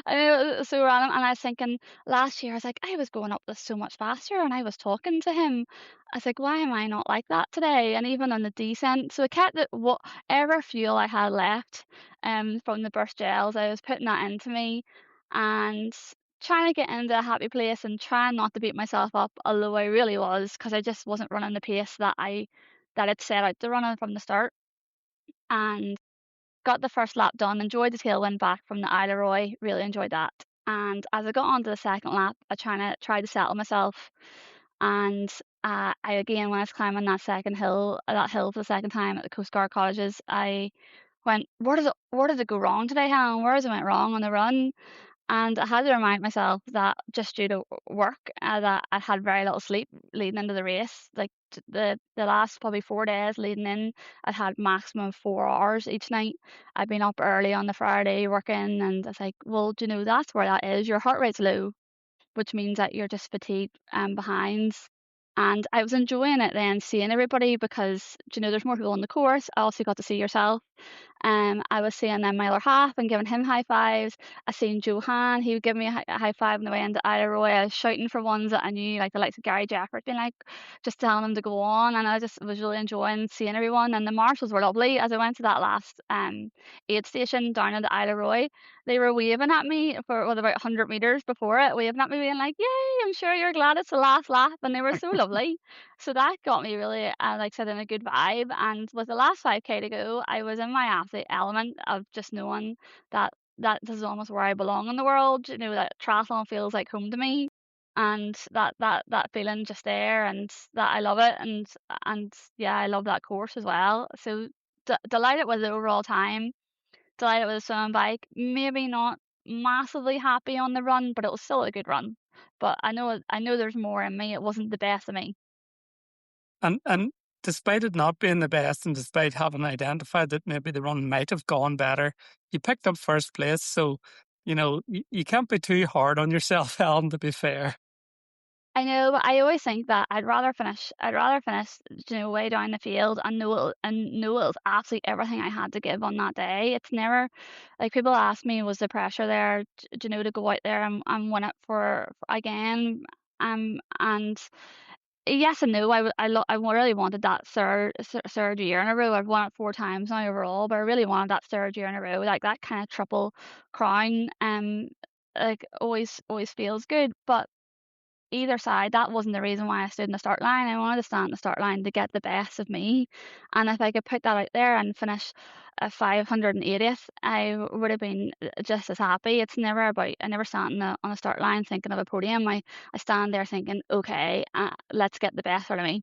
I know it was so random, and I was thinking last year, I was like, I was going up this so much faster, and I was talking to him. I was like, why am I not like that today? And even on the descent, so I kept it whatever fuel I had left, from the burst gels, I was putting that into me, and trying to get into a happy place and trying not to beat myself up, although I really was, because I just wasn't running the pace that I'd set out to run on from the start. And got the first lap done, enjoyed the tailwind back from the Isle of Roy, really enjoyed that. And as I got onto the second lap, I tried to settle myself. And I again, when I was climbing that hill for the second time at the Coast Guard cottages, I went, where did it go wrong today, Helen? Where has it went wrong on the run? And I had to remind myself that just due to work, that I had very little sleep leading into the race. Like the last probably 4 days leading in, I had maximum 4 hours each night. I'd been up early on the Friday working, and I was like, well, do you know that's where that is? Your heart rate's low, which means that you're just fatigued and behind. And I was enjoying it then, seeing everybody, because there's more people on the course. I also got to see yourself. I was seeing them my other half and giving him high fives. I seen Joe Hand, he would give me a high five on the way into Isle of Roy. I was shouting for ones that I knew, like the likes of Gary Jeffert, being like, just telling them to go on. And I just was really enjoying seeing everyone. And the marshals were lovely. As I went to that last aid station down in the Isle of Roy, they were waving at me for about 100 meters before it, waving at me, being like, "Yay! I'm sure you're glad it's the last lap," and they were so lovely. So that got me really, like I said, in a good vibe. And with the last 5K to go, I was in my absolute element of just knowing that this is almost where I belong in the world. That triathlon feels like home to me, and that feeling just there, and that I love it, and yeah, I love that course as well. So delighted with the overall time. Delighted with the swim bike. Maybe not massively happy on the run, but it was still a good run. But I know there's more in me. It wasn't the best of me. And despite it not being the best, and despite having identified that maybe the run might have gone better, you picked up first place. So, you can't be too hard on yourself, Helen, to be fair. I know, but I always think that I'd rather finish, way down the field, and know it was absolutely everything I had to give on that day. It's never like, people ask me, was the pressure there, to go out there and win it for again. And yes and no. I really wanted that third year in a row. I've won it 4 times now overall, but I really wanted that third year in a row, like that kind of triple crown. Like always feels good, but either side, that wasn't the reason why I stood in the start line. I wanted to stand in the start line to get the best of me. And if I could put that out there and finish a 580th, I would have been just as happy. It's never about, I never stand on the start line thinking of a podium. I stand there thinking, okay, let's get the best out of me.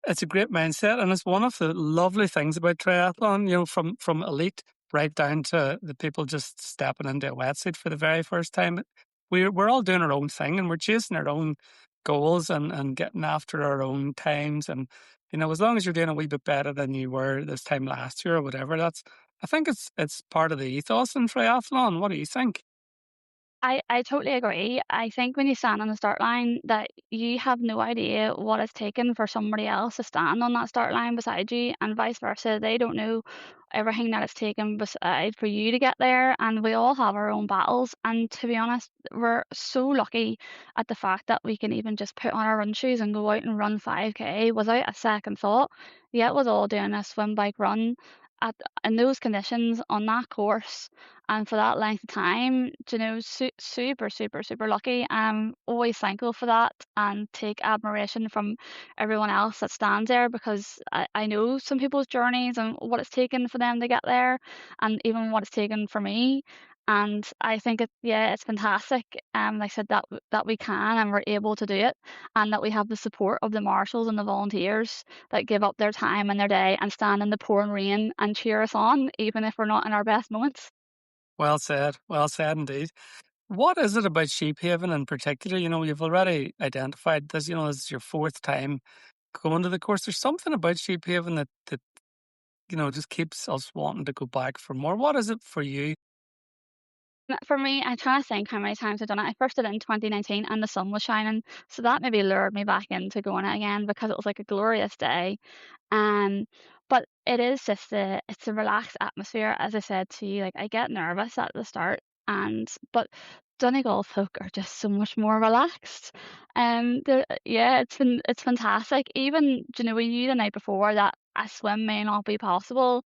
It's a great mindset, and it's one of the lovely things about triathlon, you know, from elite right down to the people just stepping into a wetsuit for the very first time. We're all doing our own thing, and we're chasing our own goals and getting after our own times. And, you know, as long as you're doing a wee bit better than you were this time last year or whatever, I think it's part of the ethos in triathlon. What do you think? I totally agree. I think when you stand on the start line that you have no idea what it's taken for somebody else to stand on that start line beside you, and vice versa. They don't know everything that it's taken beside for you to get there, and we all have our own battles. And to be honest, we're so lucky at the fact that we can even just put on our run shoes and go out and run 5K without a second thought. Yet was all doing a swim bike run at in those conditions on that course and for that length of time, you know, super, super, super lucky. I'm always thankful for that and take admiration from everyone else that stands there, because I know some people's journeys and what it's taken for them to get there, and even what it's taken for me. And I think it's fantastic. Like I said, that we can and we're able to do it, and that we have the support of the marshals and the volunteers that give up their time and their day and stand in the pouring rain and cheer us on, even if we're not in our best moments. Well said indeed. What is it about Sheephaven in particular? You know, you've already identified this, you know, this is your fourth time going to the course. There's something about Sheephaven that you know, just keeps us wanting to go back for more. What is it for you? For me, I'm trying to think how many times I've done it. I first did it in 2019 and the sun was shining, so that maybe lured me back into going it again because it was like a glorious day. Um, but it is just it's a relaxed atmosphere. As I said to you, like I get nervous at the start, but Donegal folk are just so much more relaxed. Yeah, it's fantastic. Even, you know, we knew the night before that a swim may not be possible.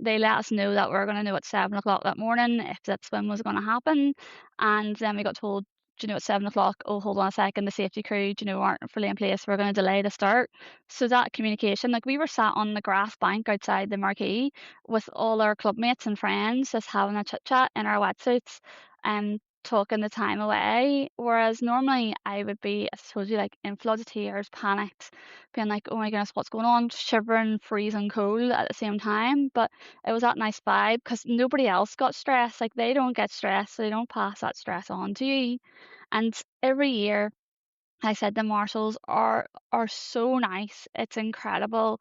They let us know that we are going to know at 7 o'clock that morning if that swim was going to happen. And then we got told, you know, at 7 o'clock, oh, hold on a second, the safety crew, you know, aren't fully in place. We're going to delay the start. So that communication, like we were sat on the grass bank outside the marquee with all our club mates and friends, just having a chit chat in our wetsuits and talking the time away. Whereas normally I would be, I told you, like in floods of tears, panicked, being like, oh my goodness, what's going on? Shivering, freezing cold at the same time. But it was that nice vibe because nobody else got stressed. Like they don't get stressed, so they don't pass that stress on to you. And every year, I said the marshals are so nice. It's incredible.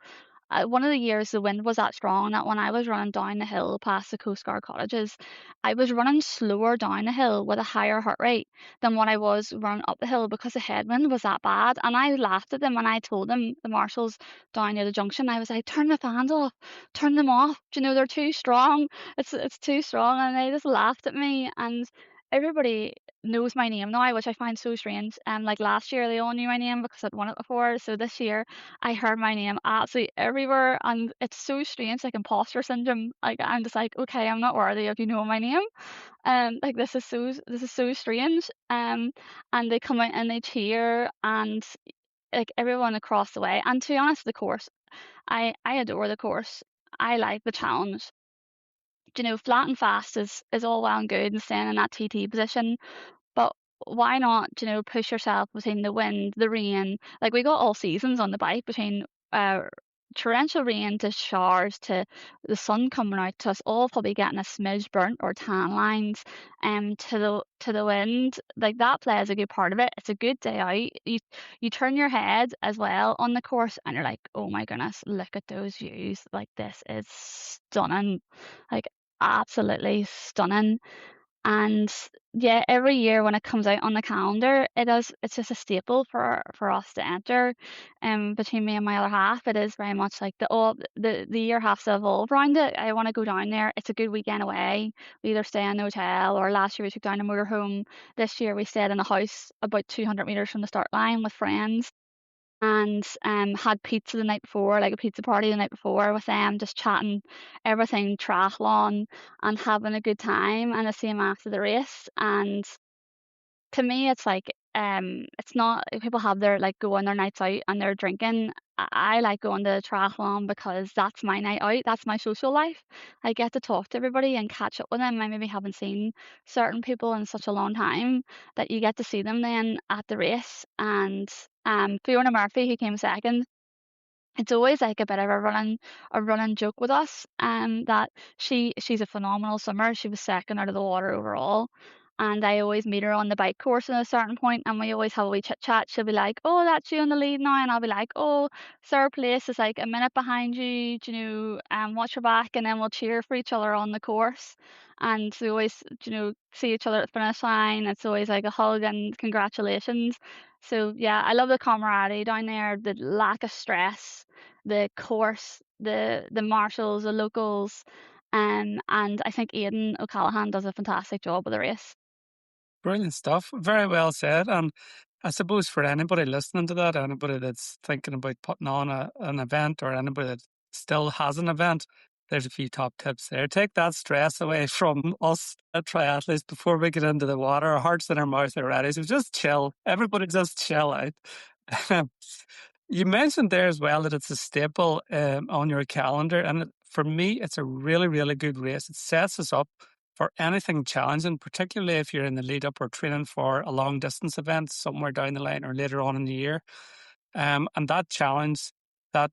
One of the years the wind was that strong that when I was running down the hill past the Coast Guard cottages, I was running slower down the hill with a higher heart rate than what I was running up the hill because the headwind was that bad. And I laughed at them and I told them, the marshals down near the junction, I was like, turn the fans off, turn them off. Do you know, they're too strong. It's too strong. And they just laughed at me. And everybody knows my name now, which I find so strange. Like last year, they all knew my name because I'd won it before. So this year, I heard my name absolutely everywhere, and it's so strange, like imposter syndrome. Like I'm just like, okay, I'm not worthy of you knowing my name. Like this is so strange. And they come out and they cheer, and like everyone across the way. And to be honest, the course, I adore the course. I like the challenge. You know, flat and fast is all well and good and staying in that TT position, but why not, you know, push yourself between the wind, the rain? Like we got all seasons on the bike, between uh torrential rain to showers to the sun coming out to us all probably getting a smidge burnt or tan lines, to the wind. Like that plays a good part of it. It's a good day out. You turn your head as well on the course and you're like, oh my goodness, look at those views. Like this is stunning. Like absolutely stunning. And yeah, every year when it comes out on the calendar, it's just a staple for us to enter. Between me and my other half, it is very much like the year has to evolve around it. I want to go down there. It's a good weekend away. We either stay in the hotel, or last year we took down a motorhome. This year we stayed in a house about 200 meters from the start line with friends, and had pizza the night before, like a pizza party the night before with them, just chatting everything triathlon and having a good time, and the same after the race. And to me, it's like it's not people have their like go on their nights out and they're drinking. I like going to triathlon because that's my night out. That's my social life. I get to talk to everybody and catch up with them. I maybe haven't seen certain people in such a long time that you get to see them then at the race. And Fiona Murphy, who came second, it's always like a bit of a running joke with us, that she's a phenomenal swimmer. She was second out of the water overall. And I always meet her on the bike course at a certain point and we always have a wee chit chat. She'll be like, "Oh, that's you in the lead now," and I'll be like, "Oh, third place is like a minute behind you, do you know, watch your back," and then we'll cheer for each other on the course. And we always, see each other at the finish line. It's always like a hug and congratulations. So yeah, I love the camaraderie down there, the lack of stress, the course, the marshals, the locals, and I think Aidan O'Callaghan does a fantastic job with the race. Brilliant stuff. Very well said. And I suppose for anybody listening to that, anybody that's thinking about putting on an event, or anybody that still has an event, there's a few top tips there. Take that stress away from us triathletes before we get into the water. Our hearts in our mouth already. So just chill. Everybody just chill out. You mentioned there as well that it's a staple on your calendar. And for me, it's a really, really good race. It sets us up for anything challenging, particularly if you're in the lead up or training for a long distance event somewhere down the line or later on in the year. And that challenge, that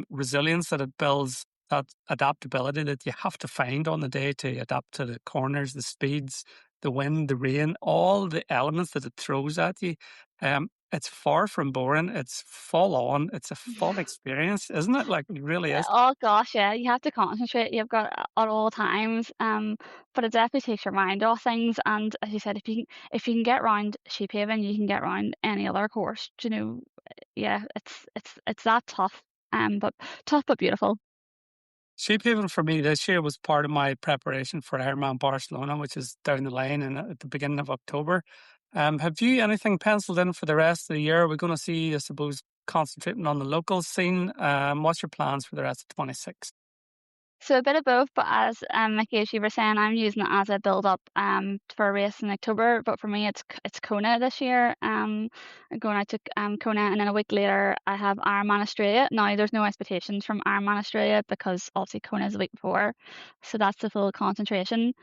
resilience that it builds, that adaptability that you have to find on the day to adapt to the corners, the speeds, the wind, the rain, all the elements that it throws at you. It's far from boring. It's full on. It's a fun experience, isn't it? Like, it really is. Oh gosh, yeah, you have to concentrate. You've got at all times. But it definitely takes your mind off things. And as you said, if you can get round Sheephaven, you can get round any other course. Yeah, it's that tough. But tough but beautiful. Sheephaven for me this year was part of my preparation for Ironman Barcelona, which is down the line and at the beginning of October. Have you anything penciled in for the rest of the year? We're going to see, I suppose, concentrating on the local scene. What's your plans for the rest of 26? So a bit of both, but as Micky, as you were saying, I'm using it as a build up for a race in October. But for me, it's Kona this year. I'm going out to Kona, and then a week later I have Ironman Australia. Now there's no expectations from Ironman Australia because obviously Kona is a week before, so that's the full concentration.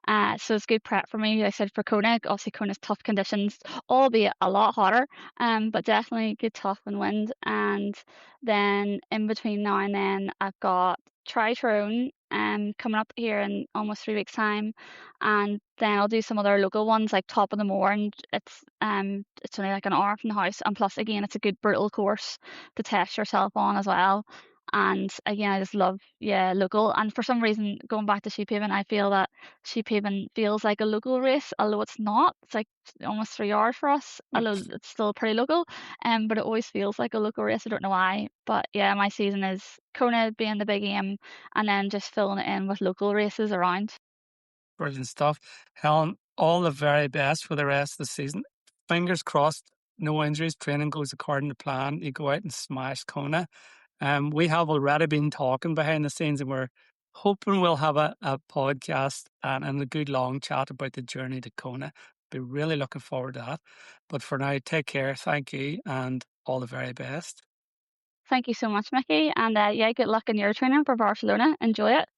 So it's good prep for me. Like I said, for Kona, obviously Kona's tough conditions, albeit a lot hotter, but definitely good tough and wind. And then in between now and then, I've got Tri-Tyrone coming up here in almost 3 weeks' time, and then I'll do some other local ones like Top of the Moor, and it's only like an hour from the house, and plus again it's a good brutal course to test yourself on as well. And again, I just love local. And for some reason, going back to Sheephaven, I feel that Sheephaven feels like a local race, although it's not. It's like almost 3 hours for us, although it's still pretty local. But it always feels like a local race. I don't know why, but yeah, my season is Kona being the big aim, and then just filling it in with local races around. Brilliant stuff. Helen, all the very best for the rest of the season. Fingers crossed, no injuries, training goes according to plan. You go out and smash Kona. We have already been talking behind the scenes, and we're hoping we'll have a podcast and a good long chat about the journey to Kona. Be really looking forward to that. But for now, take care. Thank you, and all the very best. Thank you so much, Micky, and good luck in your training for Barcelona. Enjoy it.